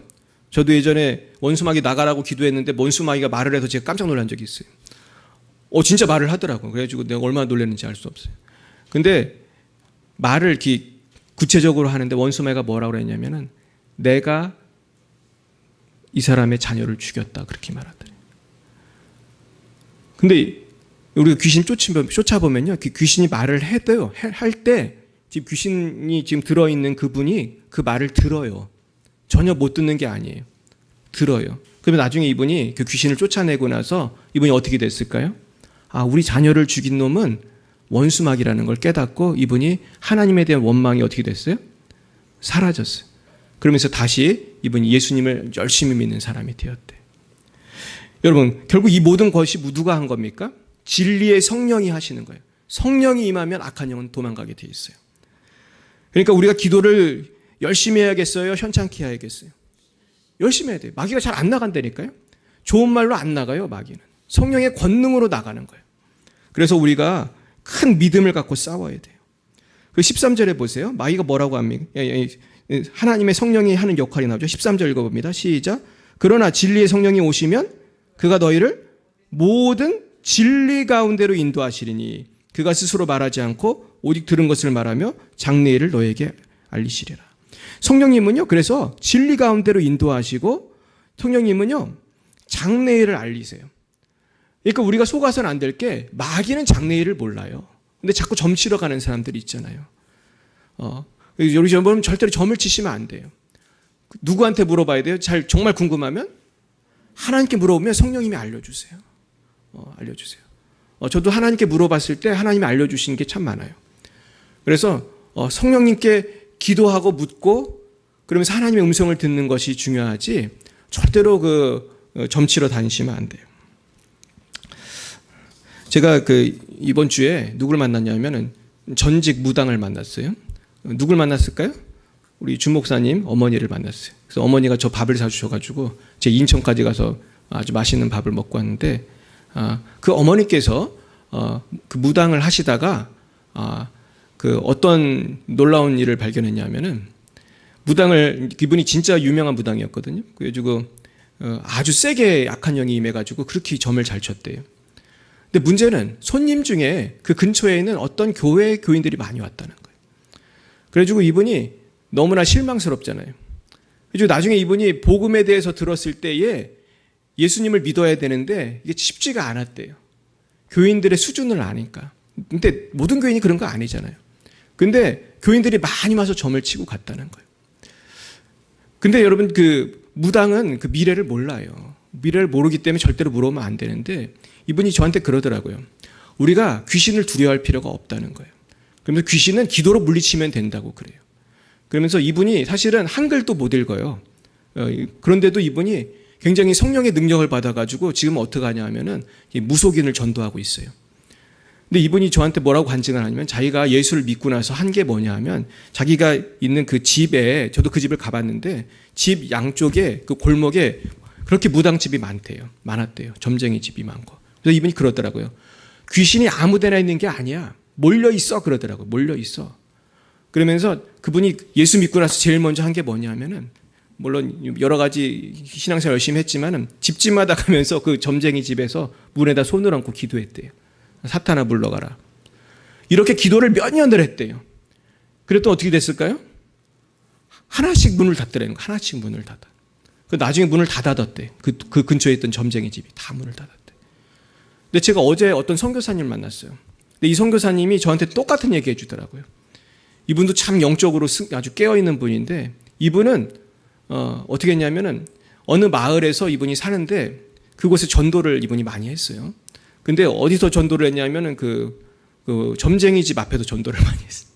저도 예전에 원수마귀 나가라고 기도했는데 원수마귀가 말을 해서 제가 깜짝 놀란 적이 있어요. 진짜 말을 하더라고요. 그래가지고 내가 얼마나 놀랐는지 알 수 없어요. 근데 말을 이렇게 구체적으로 하는데 원수마귀가 뭐라고 했냐면은 내가 이 사람의 자녀를 죽였다 그렇게 말하더래요. 근데 우리가 귀신 쫓아보면요, 귀신이 말을 해도요, 할 때 지금 귀신이 지금 들어있는 그분이 그 말을 들어요. 전혀 못 듣는 게 아니에요. 들어요. 그러면 나중에 이분이 그 귀신을 쫓아내고 나서 이분이 어떻게 됐을까요? 우리 자녀를 죽인 놈은 원수마귀라는 걸 깨닫고 이분이 하나님에 대한 원망이 어떻게 됐어요? 사라졌어요. 그러면서 다시 이분이 예수님을 열심히 믿는 사람이 되었대요. 여러분, 결국 이 모든 것이 누가 한 겁니까? 진리의 성령이 하시는 거예요. 성령이 임하면 악한 영은 도망가게 돼 있어요. 그러니까 우리가 기도를 열심히 해야겠어요? 현찮게 해야겠어요? 열심히 해야 돼요. 마귀가 잘 안 나간다니까요. 좋은 말로 안 나가요, 마귀는. 성령의 권능으로 나가는 거예요. 그래서 우리가 큰 믿음을 갖고 싸워야 돼요. 그 13절에 보세요. 마귀가 뭐라고 합니까? 하나님의 성령이 하는 역할이 나오죠. 13절 읽어봅니다. 시작. 그러나 진리의 성령이 오시면 그가 너희를 모든 진리 가운데로 인도하시리니 그가 스스로 말하지 않고 오직 들은 것을 말하며 장래일을 너에게 알리시리라. 성령님은요, 그래서 진리 가운데로 인도하시고 성령님은요, 장래일을 알리세요. 그러니까 우리가 속아서는 안 될 게 마귀는 장래일을 몰라요. 근데 자꾸 점치러 가는 사람들이 있잖아요. 여기 보면 절대로 점을 치시면 안 돼요. 누구한테 물어봐야 돼요? 정말 궁금하면 하나님께 물어보면 성령님이 알려주세요. 알려주세요. 저도 하나님께 물어봤을 때 하나님이 알려주신 게 참 많아요. 그래서 성령님께 기도하고 묻고 그러면서 하나님의 음성을 듣는 것이 중요하지 절대로 점치러 다니시면 안 돼요. 제가 이번 주에 누굴 만났냐면은 전직 무당을 만났어요. 누굴 만났을까요? 우리 주 목사님 어머니를 만났어요. 그래서 어머니가 저 밥을 사주셔가지고 제 인천까지 가서 아주 맛있는 밥을 먹고 왔는데 그 어머니께서 그 무당을 하시다가 어떤 놀라운 일을 발견했냐면은 그분이 진짜 유명한 무당이었거든요. 그래가지고 아주 세게 악한 영이 임해가지고 그렇게 점을 잘 쳤대요. 근데 문제는 손님 중에 그 근처에 있는 어떤 교회 교인들이 많이 왔다는 거예요. 그래가지고 이분이 너무나 실망스럽잖아요. 그래서 나중에 이분이 복음에 대해서 들었을 때에 예수님을 믿어야 되는데 이게 쉽지가 않았대요. 교인들의 수준을 아니까. 근데 모든 교인이 그런 거 아니잖아요. 근데 교인들이 많이 와서 점을 치고 갔다는 거예요. 근데 여러분 무당은 그 미래를 몰라요. 미래를 모르기 때문에 절대로 물어보면 안 되는데 이분이 저한테 그러더라고요. 우리가 귀신을 두려워할 필요가 없다는 거예요. 그러면서 귀신은 기도로 물리치면 된다고 그래요. 그러면서 이분이 사실은 한글도 못 읽어요. 그런데도 이분이 굉장히 성령의 능력을 받아가지고 지금 어떻게 하냐 하면은 무속인을 전도하고 있어요. 근데 이분이 저한테 뭐라고 간증을 하냐면 자기가 예수를 믿고 나서 한 게 뭐냐 하면 자기가 있는 그 집에, 저도 그 집을 가봤는데 집 양쪽에 그 골목에 그렇게 무당집이 많았대요. 점쟁이 집이 많고. 그래서 이분이 그러더라고요. 귀신이 아무 데나 있는 게 아니야. 몰려있어 그러더라고요. 몰려있어. 그러면서 그분이 예수 믿고 나서 제일 먼저 한 게 뭐냐 하면은 물론 여러 가지 신앙생활 열심히 했지만은 집집마다 가면서 그 점쟁이 집에서 문에다 손을 얹고 기도했대요. 사탄아 물러가라. 이렇게 기도를 몇 년을 했대요. 그랬더니 어떻게 됐을까요? 하나씩 문을 닫더라는 거예요. 하나씩 문을 닫아. 그 나중에 문을 다 닫았대. 그 근처에 있던 점쟁이 집이 다 문을 닫았대. 근데 제가 어제 어떤 선교사님을 만났어요. 근데 이 선교사님이 저한테 똑같은 얘기 해주더라고요. 이분도 참 영적으로 아주 깨어있는 분인데 이분은 어떻게 했냐면은 어느 마을에서 이분이 사는데 그곳에 전도를 이분이 많이 했어요. 근데 어디서 전도를 했냐면은 그 점쟁이 집 앞에서 전도를 많이 했어요.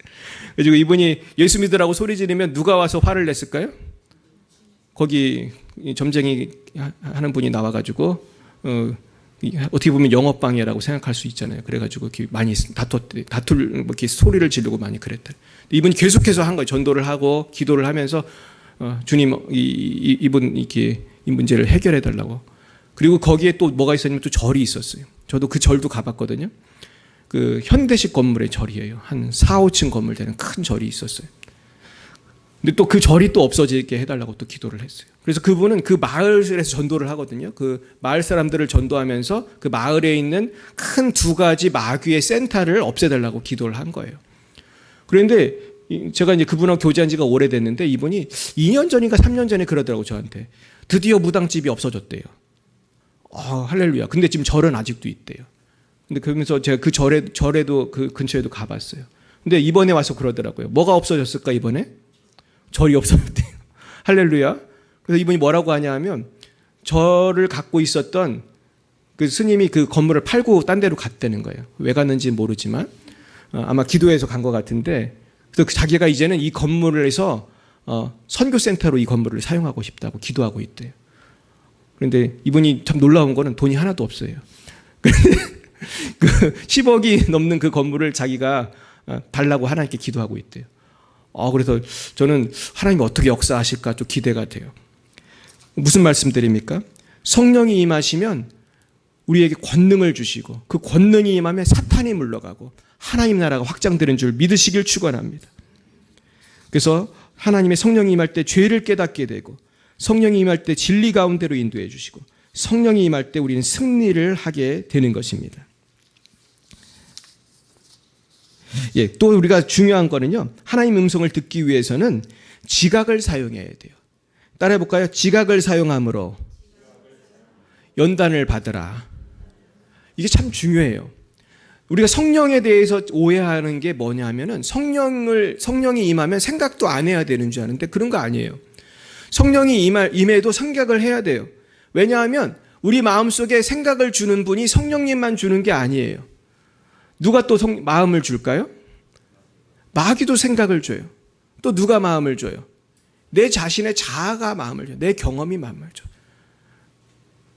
그리고 이분이 예수 믿으라고 소리 지르면 누가 와서 화를 냈을까요? 거기 점쟁이 하는 분이 나와가지고 어떻게 보면 영업방해라고 생각할 수 있잖아요. 그래가지고 많이 이렇게 소리를 지르고 많이 그랬대. 이분이 계속해서 한 거예요. 전도를 하고 기도를 하면서 주님 이분 이렇게 이 문제를 해결해 달라고. 그리고 거기에 또 뭐가 있었냐면 또 절이 있었어요. 저도 그 절도 가봤거든요. 그 현대식 건물의 절이에요. 한 4, 5층 건물 되는 큰 절이 있었어요. 근데 또 그 절이 또 없어지게 해달라고 또 기도를 했어요. 그래서 그분은 그 마을에서 전도를 하거든요. 그 마을 사람들을 전도하면서 그 마을에 있는 큰 2가지 마귀의 센터를 없애달라고 기도를 한 거예요. 그런데 제가 이제 그분하고 교제한 지가 오래됐는데 이분이 2년 전인가 3년 전에 그러더라고 저한테. 드디어 무당집이 없어졌대요. 할렐루야. 근데 지금 절은 아직도 있대요. 근데 그러면서 제가 그 절에도 그 근처에도 가봤어요. 근데 이번에 와서 그러더라고요. 뭐가 없어졌을까 이번에? 절이 없어졌대요. 할렐루야. 그래서 이분이 뭐라고 하냐 하면 절을 갖고 있었던 그 스님이 그 건물을 팔고 딴 데로 갔다는 거예요. 왜 갔는지 모르지만 아마 기도해서 간 것 같은데 그래서 자기가 이제는 이 건물에서 선교센터로 이 건물을 사용하고 싶다고 기도하고 있대요. 그런데 이분이 참 놀라운 거는 돈이 하나도 없어요. 그 10억이 넘는 그 건물을 자기가 달라고 하나님께 기도하고 있대요. 그래서 저는 하나님이 어떻게 역사하실까 좀 기대가 돼요. 무슨 말씀 드립니까? 성령이 임하시면 우리에게 권능을 주시고 그 권능이 임하면 사탄이 물러가고 하나님 나라가 확장되는 줄 믿으시길 축원합니다. 그래서 하나님의 성령이 임할 때 죄를 깨닫게 되고 성령이 임할 때 진리 가운데로 인도해 주시고 성령이 임할 때 우리는 승리를 하게 되는 것입니다. 또 우리가 중요한 거는요. 하나님의 음성을 듣기 위해서는 지각을 사용해야 돼요. 따라해 볼까요? 지각을 사용함으로 연단을 받으라. 이게 참 중요해요. 우리가 성령에 대해서 오해하는 게 뭐냐 하면은 성령이 임하면 생각도 안 해야 되는 줄 아는데 그런 거 아니에요. 성령이 임해도 생각을 해야 돼요. 왜냐하면 우리 마음속에 생각을 주는 분이 성령님만 주는 게 아니에요. 누가 또 마음을 줄까요? 마귀도 생각을 줘요. 또 누가 마음을 줘요? 내 자신의 자아가 마음을 줘요. 내 경험이 마음을 줘요.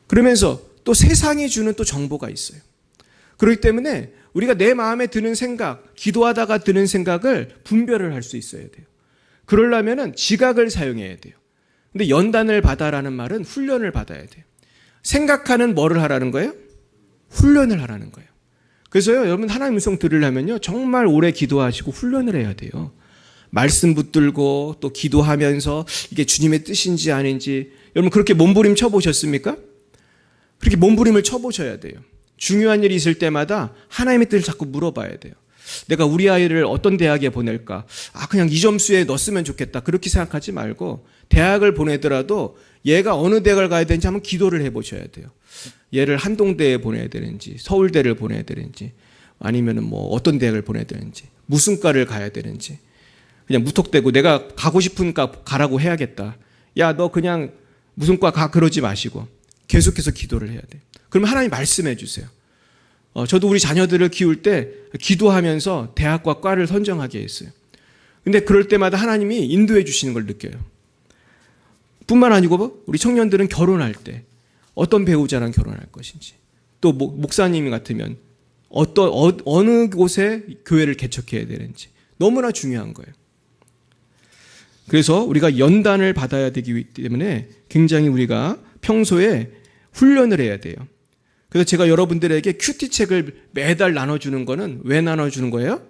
그러면서 또 세상이 주는 또 정보가 있어요. 그렇기 때문에 우리가 내 마음에 드는 생각, 기도하다가 드는 생각을 분별을 할 수 있어야 돼요. 그러려면 지각을 사용해야 돼요. 근데 연단을 받아라는 말은 훈련을 받아야 돼요. 생각하는 뭐를 하라는 거예요? 훈련을 하라는 거예요. 그래서요, 여러분 하나님의 음성 들으려면요, 정말 오래 기도하시고 훈련을 해야 돼요. 말씀 붙들고 또 기도하면서 이게 주님의 뜻인지 아닌지, 여러분 그렇게 몸부림 쳐보셨습니까? 그렇게 몸부림을 쳐보셔야 돼요. 중요한 일이 있을 때마다 하나님의 뜻을 자꾸 물어봐야 돼요. 내가 우리 아이를 어떤 대학에 보낼까? 그냥 이 점수에 넣었으면 좋겠다. 그렇게 생각하지 말고 대학을 보내더라도 얘가 어느 대학을 가야 되는지 한번 기도를 해보셔야 돼요. 얘를 한동대에 보내야 되는지, 서울대를 보내야 되는지, 아니면은 뭐 어떤 대학을 보내야 되는지, 무슨 과를 가야 되는지, 그냥 무턱대고 내가 가고 싶은 과 가라고 해야겠다. 야, 너 그냥 무슨 과 가 그러지 마시고 계속해서 기도를 해야 돼요. 그러면 하나님 말씀해 주세요. 저도 우리 자녀들을 키울 때 기도하면서 대학과 과를 선정하게 했어요. 근데 그럴 때마다 하나님이 인도해 주시는 걸 느껴요. 뿐만 아니고 우리 청년들은 결혼할 때 어떤 배우자랑 결혼할 것인지, 또 목사님 같으면 어느 곳에 교회를 개척해야 되는지 너무나 중요한 거예요. 그래서 우리가 연단을 받아야 되기 때문에 굉장히 우리가 평소에 훈련을 해야 돼요. 그래서 제가 여러분들에게 큐티책을 매달 나눠주는 거는 왜 나눠주는 거예요?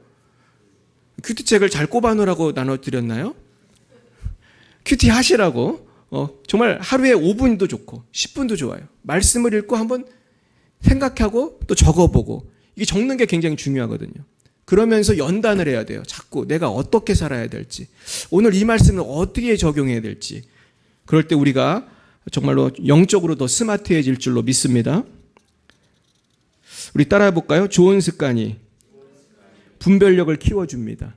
큐티책을 잘 꼽아놓으라고 나눠드렸나요? 큐티 하시라고. 정말 하루에 5분도 좋고 10분도 좋아요. 말씀을 읽고 한번 생각하고 또 적어보고, 이게 적는 게 굉장히 중요하거든요. 그러면서 연단을 해야 돼요. 자꾸 내가 어떻게 살아야 될지, 오늘 이 말씀을 어떻게 적용해야 될지. 그럴 때 우리가 정말로 영적으로 더 스마트해질 줄로 믿습니다. 우리 따라해 볼까요? 좋은 습관이 분별력을 키워줍니다.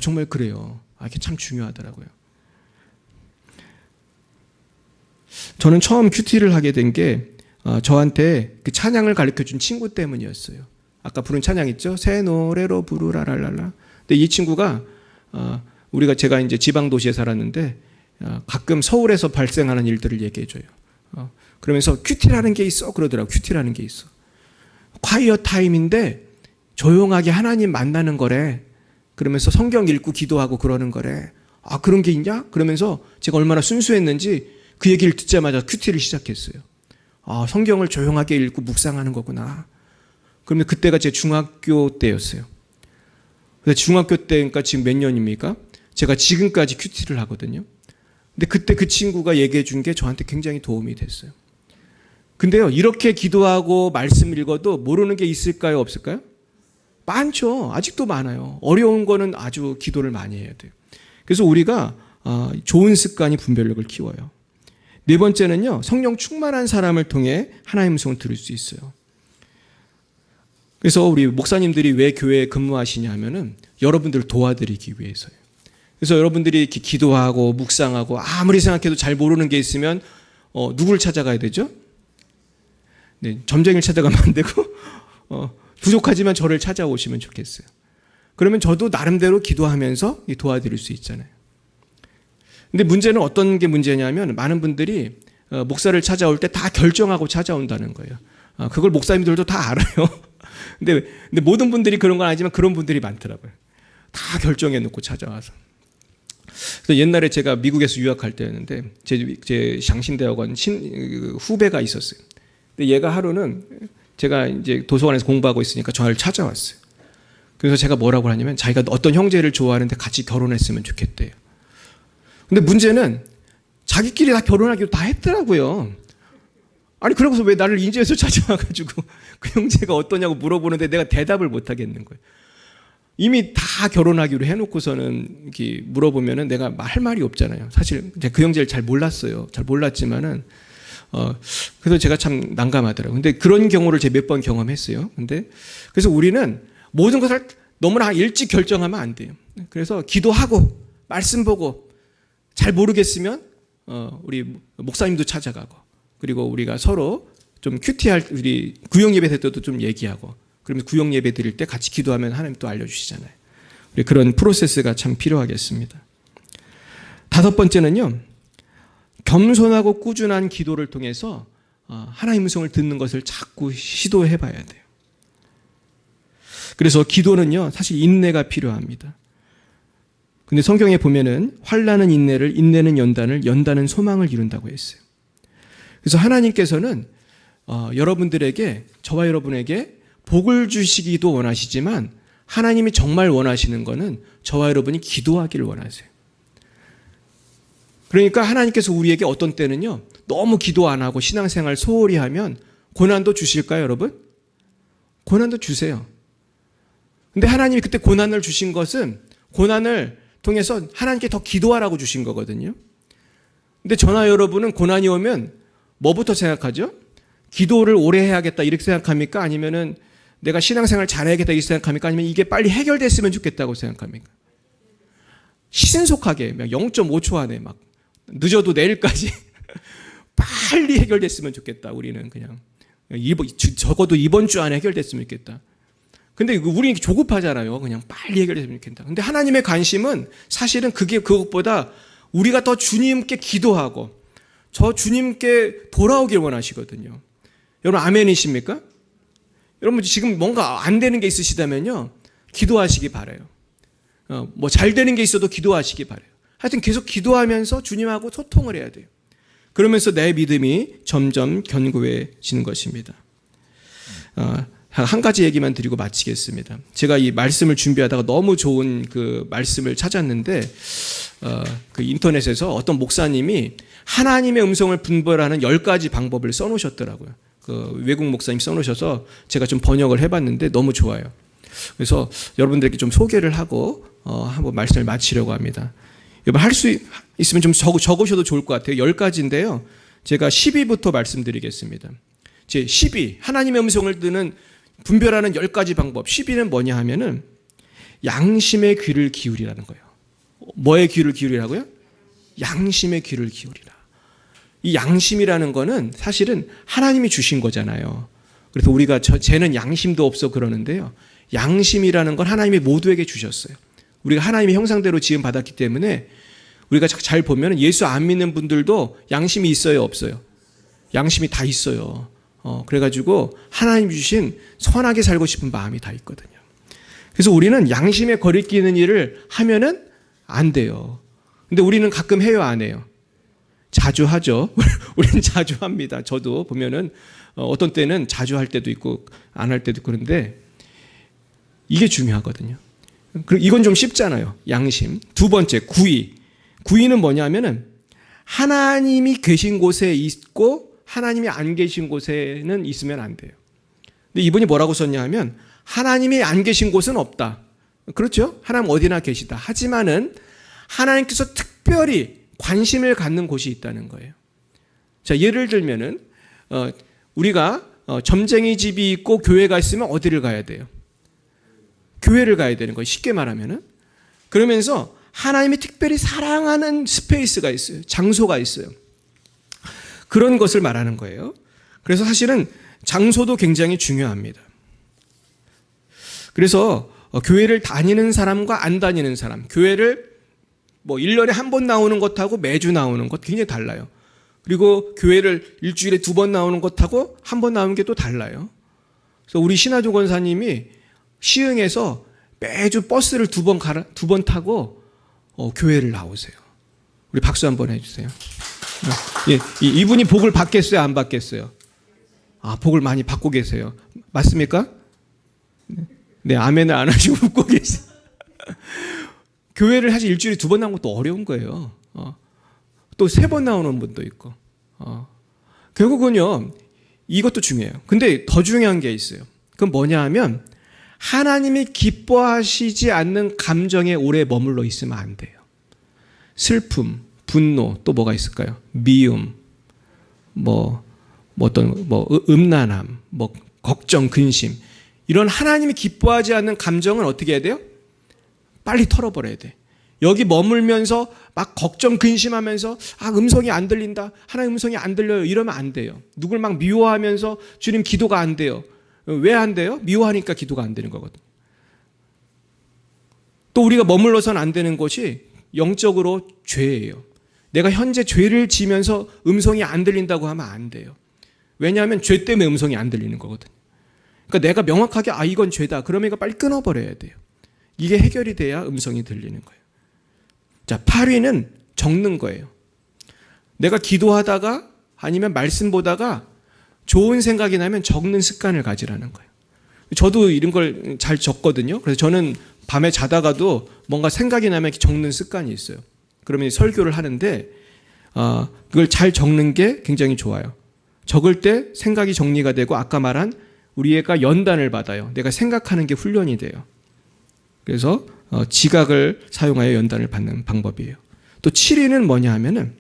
정말 그래요. 이게 참 중요하더라고요. 저는 처음 큐티를 하게 된 게 저한테 그 찬양을 가르쳐준 친구 때문이었어요. 아까 부른 찬양 있죠? 새 노래로 부르라랄랄라. 근데 이 친구가 제가 이제 지방 도시에 살았는데 가끔 서울에서 발생하는 일들을 얘기해줘요. 그러면서 큐티라는 게 있어 그러더라고. 큐티라는 게 있어. 콰이어 타임인데 조용하게 하나님 만나는 거래. 그러면서 성경 읽고 기도하고 그러는 거래. 그런 게 있냐? 그러면서 제가 얼마나 순수했는지 그 얘기를 듣자마자 큐티를 시작했어요. 성경을 조용하게 읽고 묵상하는 거구나. 그러면 그때가 제 중학교 때였어요. 그래서 중학교 때니까 지금 몇 년입니까? 제가 지금까지 큐티를 하거든요. 근데 그때 그 친구가 얘기해 준 게 저한테 굉장히 도움이 됐어요. 근데요, 이렇게 기도하고 말씀 읽어도 모르는 게 있을까요? 없을까요? 많죠. 아직도 많아요. 어려운 거는 아주 기도를 많이 해야 돼요. 그래서 우리가 좋은 습관이 분별력을 키워요. 네 번째는요, 성령 충만한 사람을 통해 하나님의 음성을 들을 수 있어요. 그래서 우리 목사님들이 왜 교회에 근무하시냐 하면은 여러분들을 도와드리기 위해서요. 그래서 여러분들이 이렇게 기도하고 묵상하고 아무리 생각해도 잘 모르는 게 있으면 누구를 찾아가야 되죠? 네, 점쟁이를 찾아가면 안 되고 부족하지만 저를 찾아오시면 좋겠어요. 그러면 저도 나름대로 기도하면서 도와드릴 수 있잖아요. 근데 문제는 어떤 게 문제냐면 많은 분들이 목사를 찾아올 때 다 결정하고 찾아온다는 거예요. 그걸 목사님들도 다 알아요. 근데 모든 분들이 그런 건 아니지만 그런 분들이 많더라고요. 다 결정해 놓고 찾아와서. 그래서 옛날에 제가 미국에서 유학할 때였는데 제 장신대학원 후배가 있었어요. 근데 얘가 하루는 제가 이제 도서관에서 공부하고 있으니까 저를 찾아왔어요. 그래서 제가 뭐라고 하냐면 자기가 어떤 형제를 좋아하는데 같이 결혼했으면 좋겠대요. 근데 문제는 자기끼리 다 결혼하기로 다 했더라고요. 아니 그러고서 왜 나를 인제에서 찾아와가지고 그 형제가 어떠냐고 물어보는데 내가 대답을 못 하겠는 거예요. 이미 다 결혼하기로 해놓고서는 이렇게 물어보면은 내가 할 말이 없잖아요. 사실 그 형제를 잘 몰랐어요. 잘 몰랐지만은 그래서 제가 참 난감하더라고요. 근데 그런 경우를 제가 몇 번 경험했어요. 근데 그래서 우리는 모든 것을 너무나 일찍 결정하면 안 돼요. 그래서 기도하고 말씀 보고 잘 모르겠으면 우리 목사님도 찾아가고, 그리고 우리가 서로 좀 큐티할 우리 구역 예배 때도 좀 얘기하고, 그러면 구역 예배 드릴 때 같이 기도하면 하나님 또 알려주시잖아요. 우리 그런 프로세스가 참 필요하겠습니다. 다섯 번째는요, 겸손하고 꾸준한 기도를 통해서 하나님의 음성을 듣는 것을 자꾸 시도해 봐야 돼요. 그래서 기도는요, 사실 인내가 필요합니다. 근데 성경에 보면은 환난은 인내를, 인내는 연단을, 연단은 소망을 이룬다고 했어요. 그래서 하나님께서는 여러분들에게, 저와 여러분에게 복을 주시기도 원하시지만 하나님이 정말 원하시는 것은 저와 여러분이 기도하기를 원하세요. 그러니까 하나님께서 우리에게 어떤 때는요, 너무 기도 안 하고 신앙생활 소홀히 하면 고난도 주실까요, 여러분? 고난도 주세요. 근데 하나님이 그때 고난을 주신 것은 고난을 통해서 하나님께 더 기도하라고 주신 거거든요. 근데 저나 여러분은 고난이 오면 뭐부터 생각하죠? 기도를 오래 해야겠다 이렇게 생각합니까? 아니면은 내가 신앙생활 잘해야겠다 이렇게 생각합니까? 아니면 이게 빨리 해결됐으면 좋겠다고 생각합니까? 신속하게 0.5초 안에 막 늦어도 내일까지 빨리 해결됐으면 좋겠다. 우리는 그냥 적어도 이번 주 안에 해결됐으면 좋겠다. 근데 우리는 조급하잖아요. 그냥 빨리 해결됐으면 좋겠다. 근데 하나님의 관심은 사실은 그것보다 우리가 더 주님께 기도하고 저 주님께 돌아오길 원하시거든요. 여러분 아멘이십니까? 여러분 지금 뭔가 안 되는 게 있으시다면요, 기도하시기 바라요. 뭐 잘 되는 게 있어도 기도하시기 바라요. 하여튼 계속 기도하면서 주님하고 소통을 해야 돼요. 그러면서 내 믿음이 점점 견고해지는 것입니다. 한 가지 얘기만 드리고 마치겠습니다. 제가 이 말씀을 준비하다가 너무 좋은 그 말씀을 찾았는데, 그 인터넷에서 어떤 목사님이 하나님의 음성을 분별하는 10가지 방법을 써놓으셨더라고요. 그 외국 목사님 써놓으셔서 제가 좀 번역을 해봤는데 너무 좋아요. 그래서 여러분들에게 좀 소개를 하고 한번 말씀을 마치려고 합니다. 여러분 할 수 있으면 좀 적으셔도 좋을 것 같아요. 10가지인데요. 제가 10위부터 말씀드리겠습니다. 제 10위, 하나님의 음성을 듣는 분별하는 10가지 방법. 10위는 뭐냐 하면은 양심의 귀를 기울이라는 거예요. 뭐에 귀를 기울이라고요? 양심의 귀를 기울이라. 이 양심이라는 거는 사실은 하나님이 주신 거잖아요. 그래서 우리가 쟤는 양심도 없어 그러는데요. 양심이라는 건 하나님이 모두에게 주셨어요. 우리가 하나님의 형상대로 지음 받았기 때문에 우리가 잘 보면 예수 안 믿는 분들도 양심이 있어요, 없어요? 양심이 다 있어요. 그래가지고 하나님 주신 선하게 살고 싶은 마음이 다 있거든요. 그래서 우리는 양심에 거리끼는 일을 하면은 안 돼요. 근데 우리는 가끔 해요, 안 해요? 자주 하죠. 우리는 자주 합니다. 저도 보면은 어떤 때는 자주 할 때도 있고 안 할 때도 있고 그런데 이게 중요하거든요. 그리고 이건 좀 쉽잖아요. 양심. 두 번째, 구의. 구의는 뭐냐면은 하나님이 계신 곳에 있고 하나님이 안 계신 곳에는 있으면 안 돼요. 근데 이분이 뭐라고 썼냐 하면 하나님이 안 계신 곳은 없다. 그렇죠? 하나님 어디나 계시다. 하지만은 하나님께서 특별히 관심을 갖는 곳이 있다는 거예요. 자, 예를 들면은 우리가 점쟁이 집이 있고 교회가 있으면 어디를 가야 돼요? 교회를 가야 되는 거예요. 쉽게 말하면은. 그러면서 하나님이 특별히 사랑하는 스페이스가 있어요. 장소가 있어요. 그런 것을 말하는 거예요. 그래서 사실은 장소도 굉장히 중요합니다. 그래서 교회를 다니는 사람과 안 다니는 사람, 교회를 뭐 1년에 한 번 나오는 것하고 매주 나오는 것 굉장히 달라요. 그리고 교회를 일주일에 2번 나오는 것하고 한 번 나오는 게 또 달라요. 그래서 우리 신하조 권사님이 시흥에서 매주 버스를 2번 타고 교회를 나오세요. 우리 박수 한번 해주세요. 예, 이분이 복을 받겠어요, 안 받겠어요? 아, 복을 많이 받고 계세요. 맞습니까? 네, 아멘을 안 하시고 웃고 계세요. 교회를 사실 일주일에 2번 나오는 것도 어려운 거예요. 또 3번 나오는 분도 있고. 결국은요, 이것도 중요해요. 근데 더 중요한 게 있어요. 그건 뭐냐 하면 하나님이 기뻐하시지 않는 감정에 오래 머물러 있으면 안 돼요. 슬픔, 분노, 또 뭐가 있을까요? 미움, 음란함, 걱정, 근심. 이런 하나님이 기뻐하지 않는 감정은 어떻게 해야 돼요? 빨리 털어버려야 돼. 여기 머물면서 막 걱정, 근심하면서 음성이 안 들린다. 하나님 음성이 안 들려요. 이러면 안 돼요. 누굴 막 미워하면서 주님 기도가 안 돼요. 왜 안 돼요? 미워하니까 기도가 안 되는 거거든요. 또 우리가 머물러서는 안 되는 것이 영적으로 죄예요. 내가 현재 죄를 지면서 음성이 안 들린다고 하면 안 돼요. 왜냐하면 죄 때문에 음성이 안 들리는 거거든요. 그러니까 내가 명확하게 이건 죄다. 그러면 이거 빨리 끊어버려야 돼요. 이게 해결이 돼야 음성이 들리는 거예요. 자, 8위는 적는 거예요. 내가 기도하다가 아니면 말씀 보다가 좋은 생각이 나면 적는 습관을 가지라는 거예요. 저도 이런 걸 잘 적거든요. 그래서 저는 밤에 자다가도 뭔가 생각이 나면 적는 습관이 있어요. 그러면 설교를 하는데 그걸 잘 적는 게 굉장히 좋아요. 적을 때 생각이 정리가 되고 아까 말한 우리 애가 연단을 받아요. 내가 생각하는 게 훈련이 돼요. 그래서 지각을 사용하여 연단을 받는 방법이에요. 또 7위는 뭐냐 하면은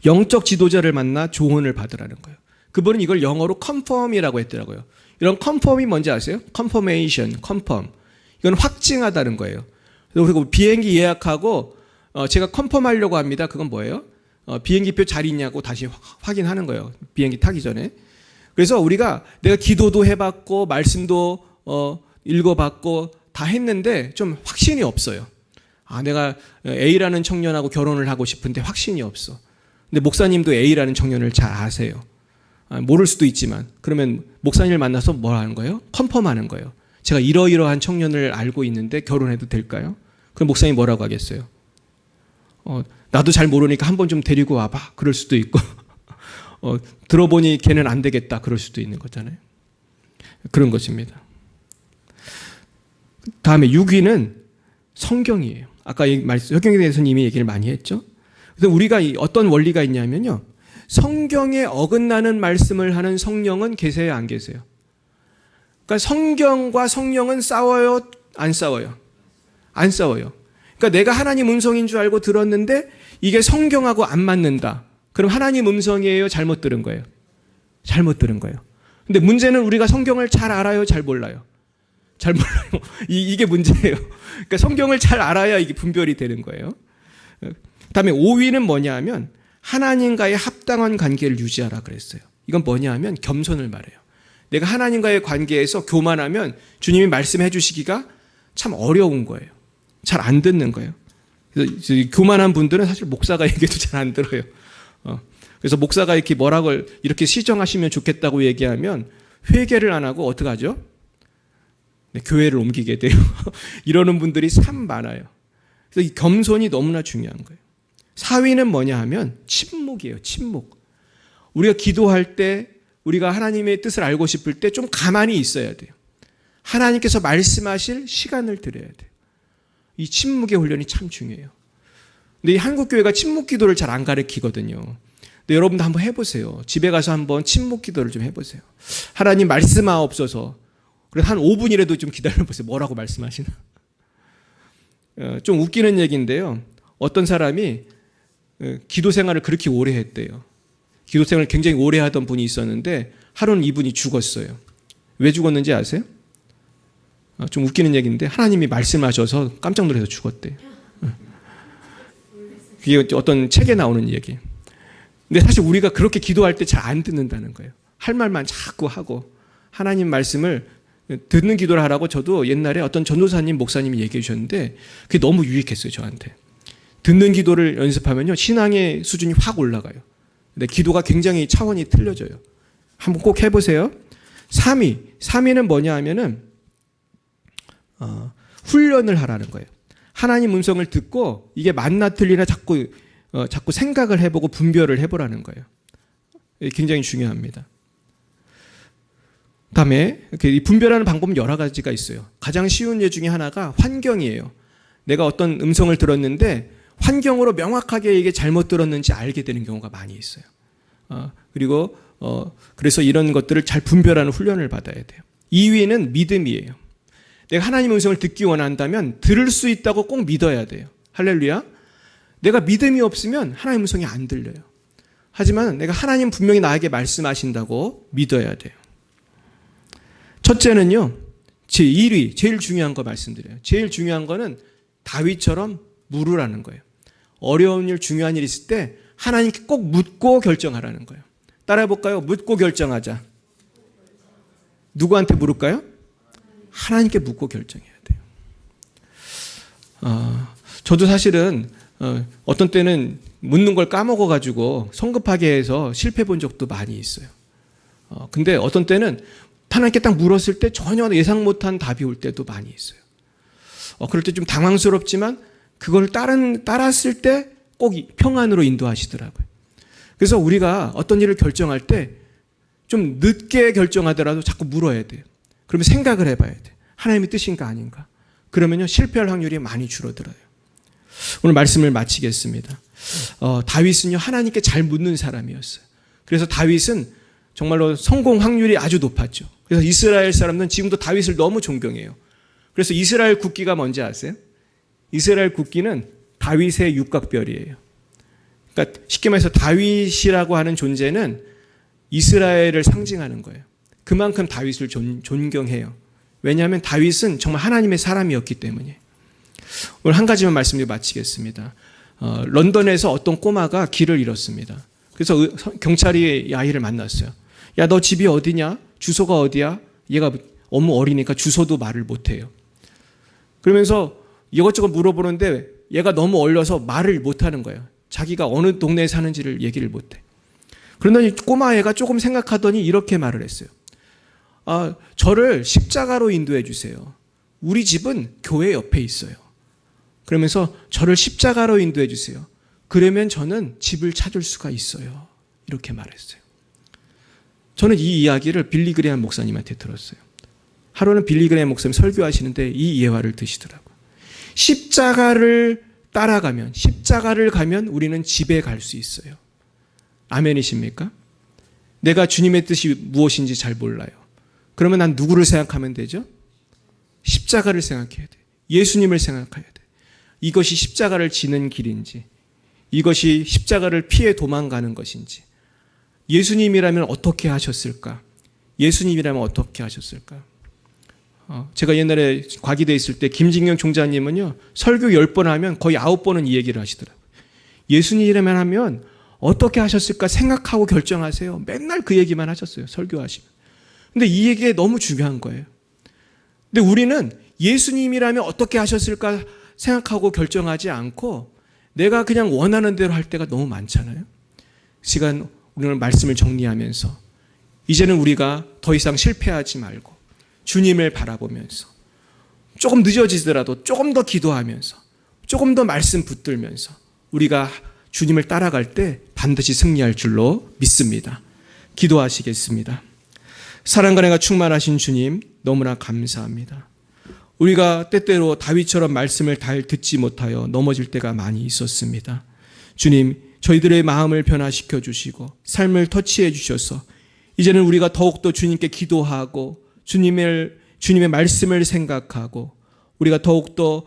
영적 지도자를 만나 조언을 받으라는 거예요. 그분은 이걸 영어로 컨펌이라고 했더라고요. 이런 컨펌이 뭔지 아세요? 컨퍼메이션, 컨펌. 이건 확증하다는 거예요. 그리고 비행기 예약하고 제가 컨펌하려고 합니다. 그건 뭐예요? 비행기표 잘 있냐고 다시 확인하는 거예요. 비행기 타기 전에. 그래서 우리가 내가 기도도 해봤고 말씀도 읽어봤고 다 했는데 좀 확신이 없어요. 내가 A라는 청년하고 결혼을 하고 싶은데 확신이 없어. 근데 목사님도 A라는 청년을 잘 아세요. 모를 수도 있지만 그러면 목사님을 만나서 뭐 하는 거예요? 컨펌하는 거예요. 제가 이러이러한 청년을 알고 있는데 결혼해도 될까요? 그럼 목사님이 뭐라고 하겠어요? 나도 잘 모르니까 한번 좀 데리고 와봐. 그럴 수도 있고 들어보니 걔는 안 되겠다. 그럴 수도 있는 거잖아요. 그런 것입니다. 다음에 6위는 성경이에요. 아까 성경에 대해서는 이미 얘기를 많이 했죠. 그래서 우리가 어떤 원리가 있냐면요. 성경에 어긋나는 말씀을 하는 성령은 계세요, 안 계세요? 그러니까 성경과 성령은 싸워요, 안 싸워요? 안 싸워요. 그러니까 내가 하나님 음성인 줄 알고 들었는데 이게 성경하고 안 맞는다. 그럼 하나님 음성이에요, 잘못 들은 거예요? 잘못 들은 거예요. 근데 문제는 우리가 성경을 잘 알아요, 잘 몰라요? 잘 몰라요. 이게 문제예요. 그러니까 성경을 잘 알아야 이게 분별이 되는 거예요. 그다음에 5위는 뭐냐 하면 하나님과의 합당한 관계를 유지하라 그랬어요. 이건 뭐냐 하면 겸손을 말해요. 내가 하나님과의 관계에서 교만하면 주님이 말씀해 주시기가 참 어려운 거예요. 잘 안 듣는 거예요. 그래서 교만한 분들은 사실 목사가 얘기해도 잘 안 들어요. 그래서 목사가 이렇게 뭐라고 이렇게 시정하시면 좋겠다고 얘기하면 회개를 안 하고 어떻게 하죠? 네, 교회를 옮기게 돼요. 이러는 분들이 참 많아요. 그래서 이 겸손이 너무나 중요한 거예요. 4위는 뭐냐 하면 침묵이에요. 침묵. 우리가 기도할 때 우리가 하나님의 뜻을 알고 싶을 때 좀 가만히 있어야 돼요. 하나님께서 말씀하실 시간을 드려야 돼요. 이 침묵의 훈련이 참 중요해요. 근데 이 한국교회가 침묵 기도를 잘 안 가르치거든요. 근데 여러분도 한번 해보세요. 집에 가서 한번 침묵 기도를 좀 해보세요. 하나님 말씀하옵소서. 그래서 한 5분이라도 좀 기다려보세요. 뭐라고 말씀하시나. 좀 웃기는 얘기인데요. 어떤 사람이 기도 생활을 그렇게 오래 했대요. 기도 생활을 굉장히 오래 하던 분이 있었는데 하루는 이분이 죽었어요. 왜 죽었는지 아세요? 좀 웃기는 얘기인데 하나님이 말씀하셔서 깜짝 놀라서 죽었대요. 그게 어떤 책에 나오는 얘기. 근데 사실 우리가 그렇게 기도할 때 잘 안 듣는다는 거예요. 할 말만 자꾸 하고 하나님 말씀을 듣는 기도를 하라고 저도 옛날에 어떤 전도사님, 목사님이 얘기해 주셨는데 그게 너무 유익했어요, 저한테. 듣는 기도를 연습하면요, 신앙의 수준이 확 올라가요. 근데 기도가 굉장히 차원이 틀려져요. 한번 꼭 해보세요. 3위는 뭐냐 하면은, 훈련을 하라는 거예요. 하나님 음성을 듣고 이게 맞나 틀리나 자꾸 생각을 해보고 분별을 해보라는 거예요. 굉장히 중요합니다. 다음에 이 분별하는 방법은 여러 가지가 있어요. 가장 쉬운 예 중에 하나가 환경이에요. 내가 어떤 음성을 들었는데 환경으로 명확하게 이게 잘못 들었는지 알게 되는 경우가 많이 있어요. 그리고 그래서 이런 것들을 잘 분별하는 훈련을 받아야 돼요. 2위는 믿음이에요. 내가 하나님 음성을 듣기 원한다면 들을 수 있다고 꼭 믿어야 돼요. 할렐루야. 내가 믿음이 없으면 하나님 음성이 안 들려요. 하지만 내가 하나님 분명히 나에게 말씀하신다고 믿어야 돼요. 첫째는요, 제 1위, 제일 중요한 거 말씀드려요. 제일 중요한 거는 다윗처럼 물으라는 거예요. 어려운 일, 중요한 일 있을 때 하나님께 꼭 묻고 결정하라는 거예요. 따라해 볼까요? 묻고 결정하자. 누구한테 물을까요? 하나님께 묻고 결정해야 돼요. 저도 사실은 어떤 때는 묻는 걸 까먹어가지고 성급하게 해서 실패해 본 적도 많이 있어요. 근데 어떤 때는 하나님께 딱 물었을 때 전혀 예상 못한 답이 올 때도 많이 있어요. 그럴 때 좀 당황스럽지만 그걸 따랐을 때 꼭 평안으로 인도하시더라고요. 그래서 우리가 어떤 일을 결정할 때 좀 늦게 결정하더라도 자꾸 물어야 돼요. 그러면 생각을 해봐야 돼요. 하나님의 뜻인가 아닌가. 그러면요, 실패할 확률이 많이 줄어들어요. 오늘 말씀을 마치겠습니다. 다윗은요, 하나님께 잘 묻는 사람이었어요. 그래서 다윗은 정말로 성공 확률이 아주 높았죠. 그래서 이스라엘 사람들은 지금도 다윗을 너무 존경해요. 그래서 이스라엘 국기가 뭔지 아세요? 이스라엘 국기는 다윗의 육각별이에요. 그러니까 쉽게 말해서 다윗이라고 하는 존재는 이스라엘을 상징하는 거예요. 그만큼 다윗을 존경해요. 왜냐하면 다윗은 정말 하나님의 사람이었기 때문에. 오늘 한 가지만 말씀드리고 마치겠습니다. 런던에서 어떤 꼬마가 길을 잃었습니다. 그래서 경찰이 이 아이를 만났어요. 야, 너 집이 어디냐? 주소가 어디야? 얘가 너무 어리니까 주소도 말을 못해요. 그러면서 이것저것 물어보는데 얘가 너무 얼려서 말을 못하는 거예요. 자기가 어느 동네에 사는지를 얘기를 못해. 그러더니 꼬마 애가 조금 생각하더니 이렇게 말을 했어요. 저를 십자가로 인도해 주세요. 우리 집은 교회 옆에 있어요. 그러면서 저를 십자가로 인도해 주세요. 그러면 저는 집을 찾을 수가 있어요. 이렇게 말했어요. 저는 이 이야기를 빌리 그레이엄 목사님한테 들었어요. 하루는 빌리 그레이엄 목사님 설교하시는데 이 예화를 드시더라고요. 십자가를 따라가면, 십자가를 가면 우리는 집에 갈 수 있어요. 아멘이십니까? 내가 주님의 뜻이 무엇인지 잘 몰라요. 그러면 난 누구를 생각하면 되죠? 십자가를 생각해야 돼. 예수님을 생각해야 돼. 이것이 십자가를 지는 길인지, 이것이 십자가를 피해 도망가는 것인지, 예수님이라면 어떻게 하셨을까? 예수님이라면 어떻게 하셨을까? 제가 옛날에 과기대 있을 때 김진경 총장님은요, 설교 10번 하면 거의 9번은 이 얘기를 하시더라고요. 예수님이라면 하면 어떻게 하셨을까 생각하고 결정하세요. 맨날 그 얘기만 하셨어요. 설교하시면. 근데 이 얘기가 너무 중요한 거예요. 근데 우리는 예수님이라면 어떻게 하셨을까 생각하고 결정하지 않고 내가 그냥 원하는 대로 할 때가 너무 많잖아요. 시간 오늘 말씀을 정리하면서 이제는 우리가 더 이상 실패하지 말고 주님을 바라보면서 조금 늦어지더라도 조금 더 기도하면서 조금 더 말씀 붙들면서 우리가 주님을 따라갈 때 반드시 승리할 줄로 믿습니다. 기도하시겠습니다. 사랑과 은혜가 충만하신 주님, 너무나 감사합니다. 우리가 때때로 다윗처럼 말씀을 잘 듣지 못하여 넘어질 때가 많이 있었습니다. 주님, 저희들의 마음을 변화시켜 주시고 삶을 터치해 주셔서 이제는 우리가 더욱더 주님께 기도하고 주님의 말씀을 생각하고 우리가 더욱더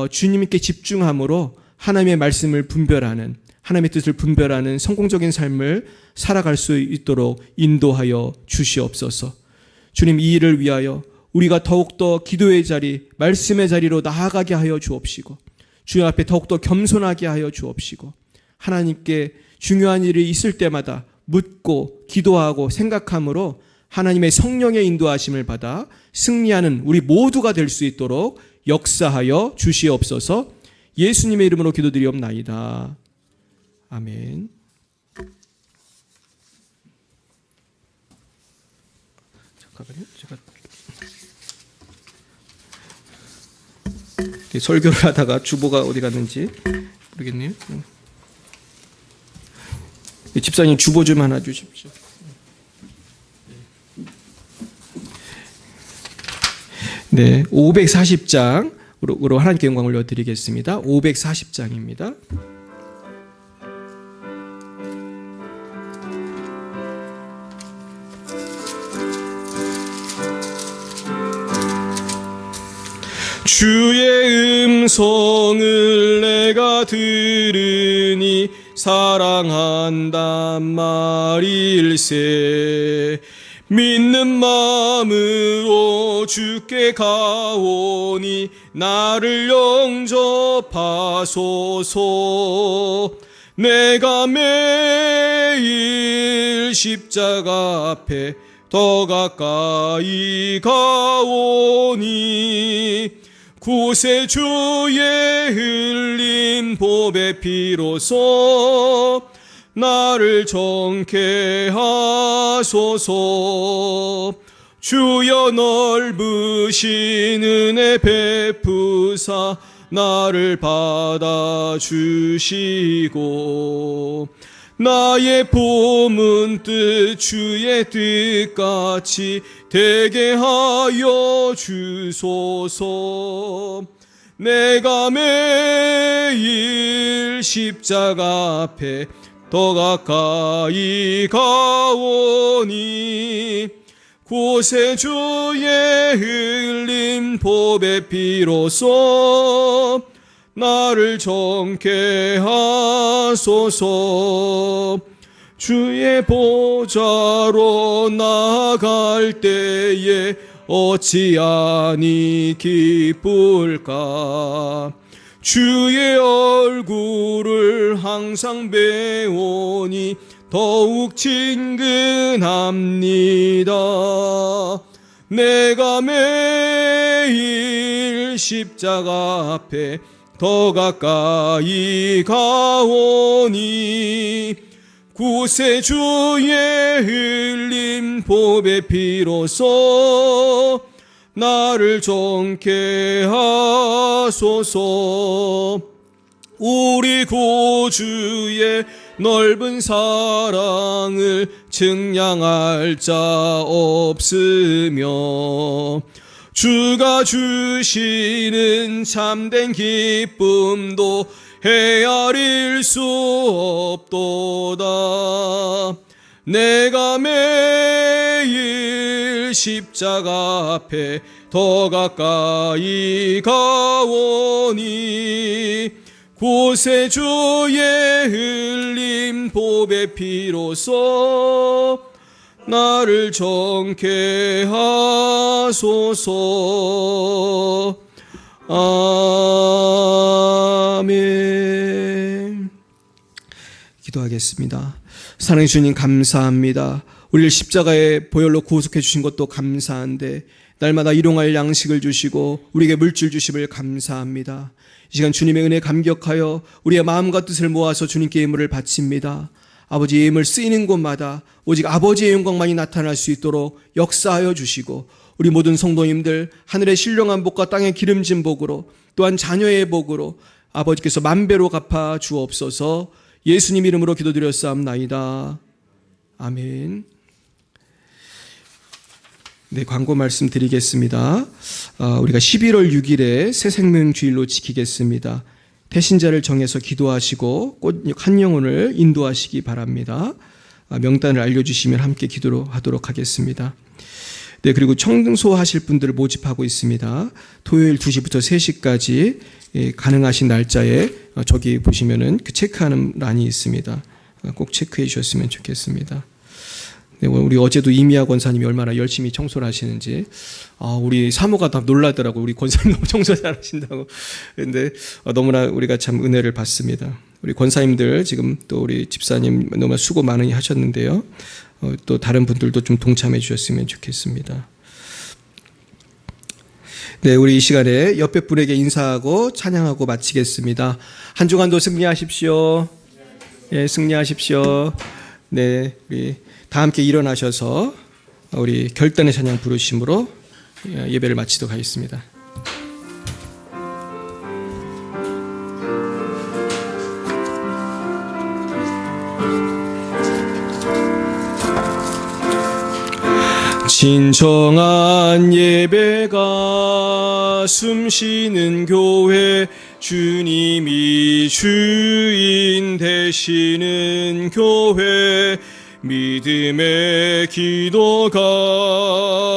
주님께 집중함으로 하나님의 말씀을 분별하는, 하나님의 뜻을 분별하는 성공적인 삶을 살아갈 수 있도록 인도하여 주시옵소서. 주님, 이 일을 위하여 우리가 더욱더 기도의 자리, 말씀의 자리로 나아가게 하여 주옵시고 주님 앞에 더욱더 겸손하게 하여 주옵시고 하나님께 중요한 일이 있을 때마다 묻고 기도하고 생각함으로 하나님의 성령의 인도하심을 받아 승리하는 우리 모두가 될 수 있도록 역사하여 주시옵소서. 예수님의 이름으로 기도드리옵나이다. 아멘. 잠깐만요. 제가 설교를 하다가 주보가 어디 갔는지 모르겠네요. 집사님 주보 좀 하나 주십시오. 네, 540장으로 하나님께 영광 올려드리겠습니다. 540장입니다. 주의 음성을 내가 들으니 사랑한단 말일세. 믿는 마음으로 주께 가오니 나를 영접하소서. 내가 매일 십자가 앞에 더 가까이 가오니 구세주의 흘린 보배 피로써 나를 정케 하소서. 주여 넓으신 은혜 베푸사 나를 받아주시고 나의 품은 뜻 주의 뜻같이 되게 하여 주소서. 내가 매일 십자가 앞에 더 가까이 가오니 구세주의 흘린 보배 피로써 나를 정케 하소서. 주의 보좌로 나아갈 때에 어찌하니 기쁠까. 주의 얼굴을 항상 배우니 더욱 친근합니다. 내가 매일 십자가 앞에 더 가까이 가오니 구세주의 흘린 보배 피로써 나를 정케 하소서. 우리 구주의 넓은 사랑을 증량할 자 없으며 주가 주시는 참된 기쁨도 헤아릴 수 없도다. 내가 매일 십자가 앞에 더 가까이 가오니 구세주의 흘린 보배 피로써 나를 정케 하소서. 아멘. 기도하겠습니다. 사랑해 주님 감사합니다. 우리를 십자가의 보혈로 구속해 주신 것도 감사한데 날마다 일용할 양식을 주시고 우리에게 물질 주심을 감사합니다. 이 시간 주님의 은혜 감격하여 우리의 마음과 뜻을 모아서 주님께 예물을 바칩니다. 아버지의 예물 쓰이는 곳마다 오직 아버지의 영광만이 나타날 수 있도록 역사하여 주시고 우리 모든 성도님들 하늘의 신령한 복과 땅의 기름진 복으로 또한 자녀의 복으로 아버지께서 만배로 갚아 주옵소서. 예수님 이름으로 기도드렸사옵나이다. 아멘. 네, 광고 말씀드리겠습니다. 우리가 11월 6일에 새생명주일로 지키겠습니다. 태신자를 정해서 기도하시고 꼭 한 영혼을 인도하시기 바랍니다. 명단을 알려주시면 함께 기도로 하도록 하겠습니다. 네, 그리고 청소하실 분들을 모집하고 있습니다. 토요일 2시부터 3시까지 가능하신 날짜에 저기 보시면은 그 체크하는 란이 있습니다. 꼭 체크해 주셨으면 좋겠습니다. 네, 우리 어제도 이미아 권사님이 얼마나 열심히 청소를 하시는지 우리 사모가 다 놀라더라고. 우리 권사님 너무 청소 잘하신다고. 그런데 너무나 우리가 참 은혜를 받습니다. 우리 권사님들 지금 또 우리 집사님 너무 수고 많이 하셨는데요. 또 다른 분들도 좀 동참해 주셨으면 좋겠습니다. 네, 우리 이 시간에 옆에 분에게 인사하고 찬양하고 마치겠습니다. 한 주간도 승리하십시오. 네, 승리하십시오. 네, 우리 다 함께 일어나셔서 우리 결단의 찬양 부르심으로 예배를 마치도록 하겠습니다. 진정한 예배가 숨쉬는 교회, 주님이 주인 되시는 교회, 믿음의 기도가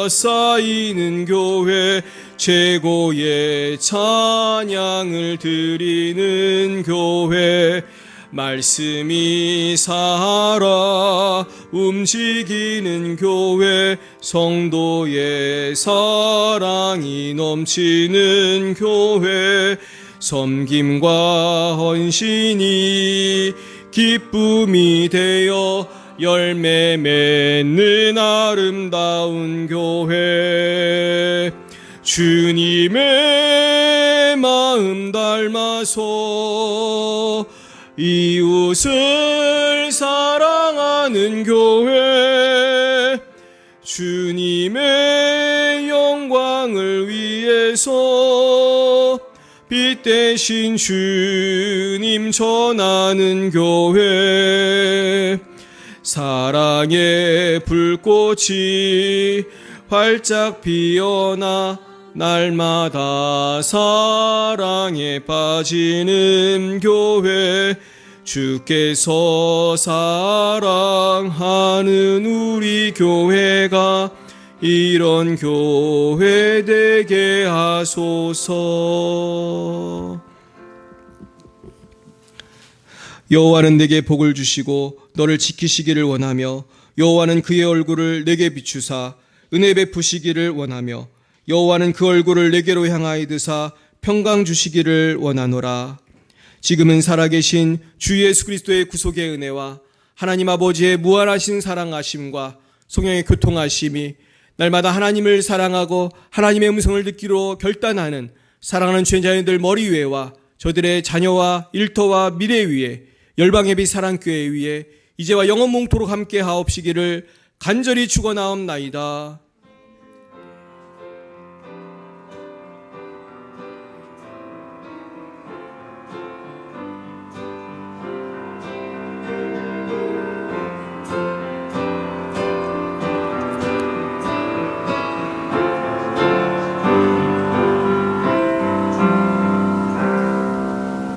쌓이는 교회, 최고의 찬양을 드리는 교회, 말씀이 살아 움직이는 교회, 성도의 사랑이 넘치는 교회, 섬김과 헌신이 기쁨이 되어 열매 맺는 아름다운 교회, 주님의 마음 닮아서 이웃을 사랑하는 교회, 주님의 영광을 위해서 빛 대신 주님 전하는 교회, 사랑의 불꽃이 활짝 피어나 날마다 사랑에 빠지는 교회, 주께서 사랑하는 우리 교회가 이런 교회 되게 하소서. 여호와는 내게 복을 주시고 너를 지키시기를 원하며, 여호와는 그의 얼굴을 내게 비추사 은혜 베푸시기를 원하며, 여호와는 그 얼굴을 내게로 향하여 드사 평강 주시기를 원하노라. 지금은 살아계신 주 예수 그리스도의 구속의 은혜와 하나님 아버지의 무한하신 사랑하심과 성령의 교통하심이 날마다 하나님을 사랑하고 하나님의 음성을 듣기로 결단하는 사랑하는 죄인자들 머리 위에와 저들의 자녀와 일터와 미래 위에 열방예비 사랑교회 위에 이제와 영원 몽토록 함께 하옵시기를 간절히 축원하옵나이다.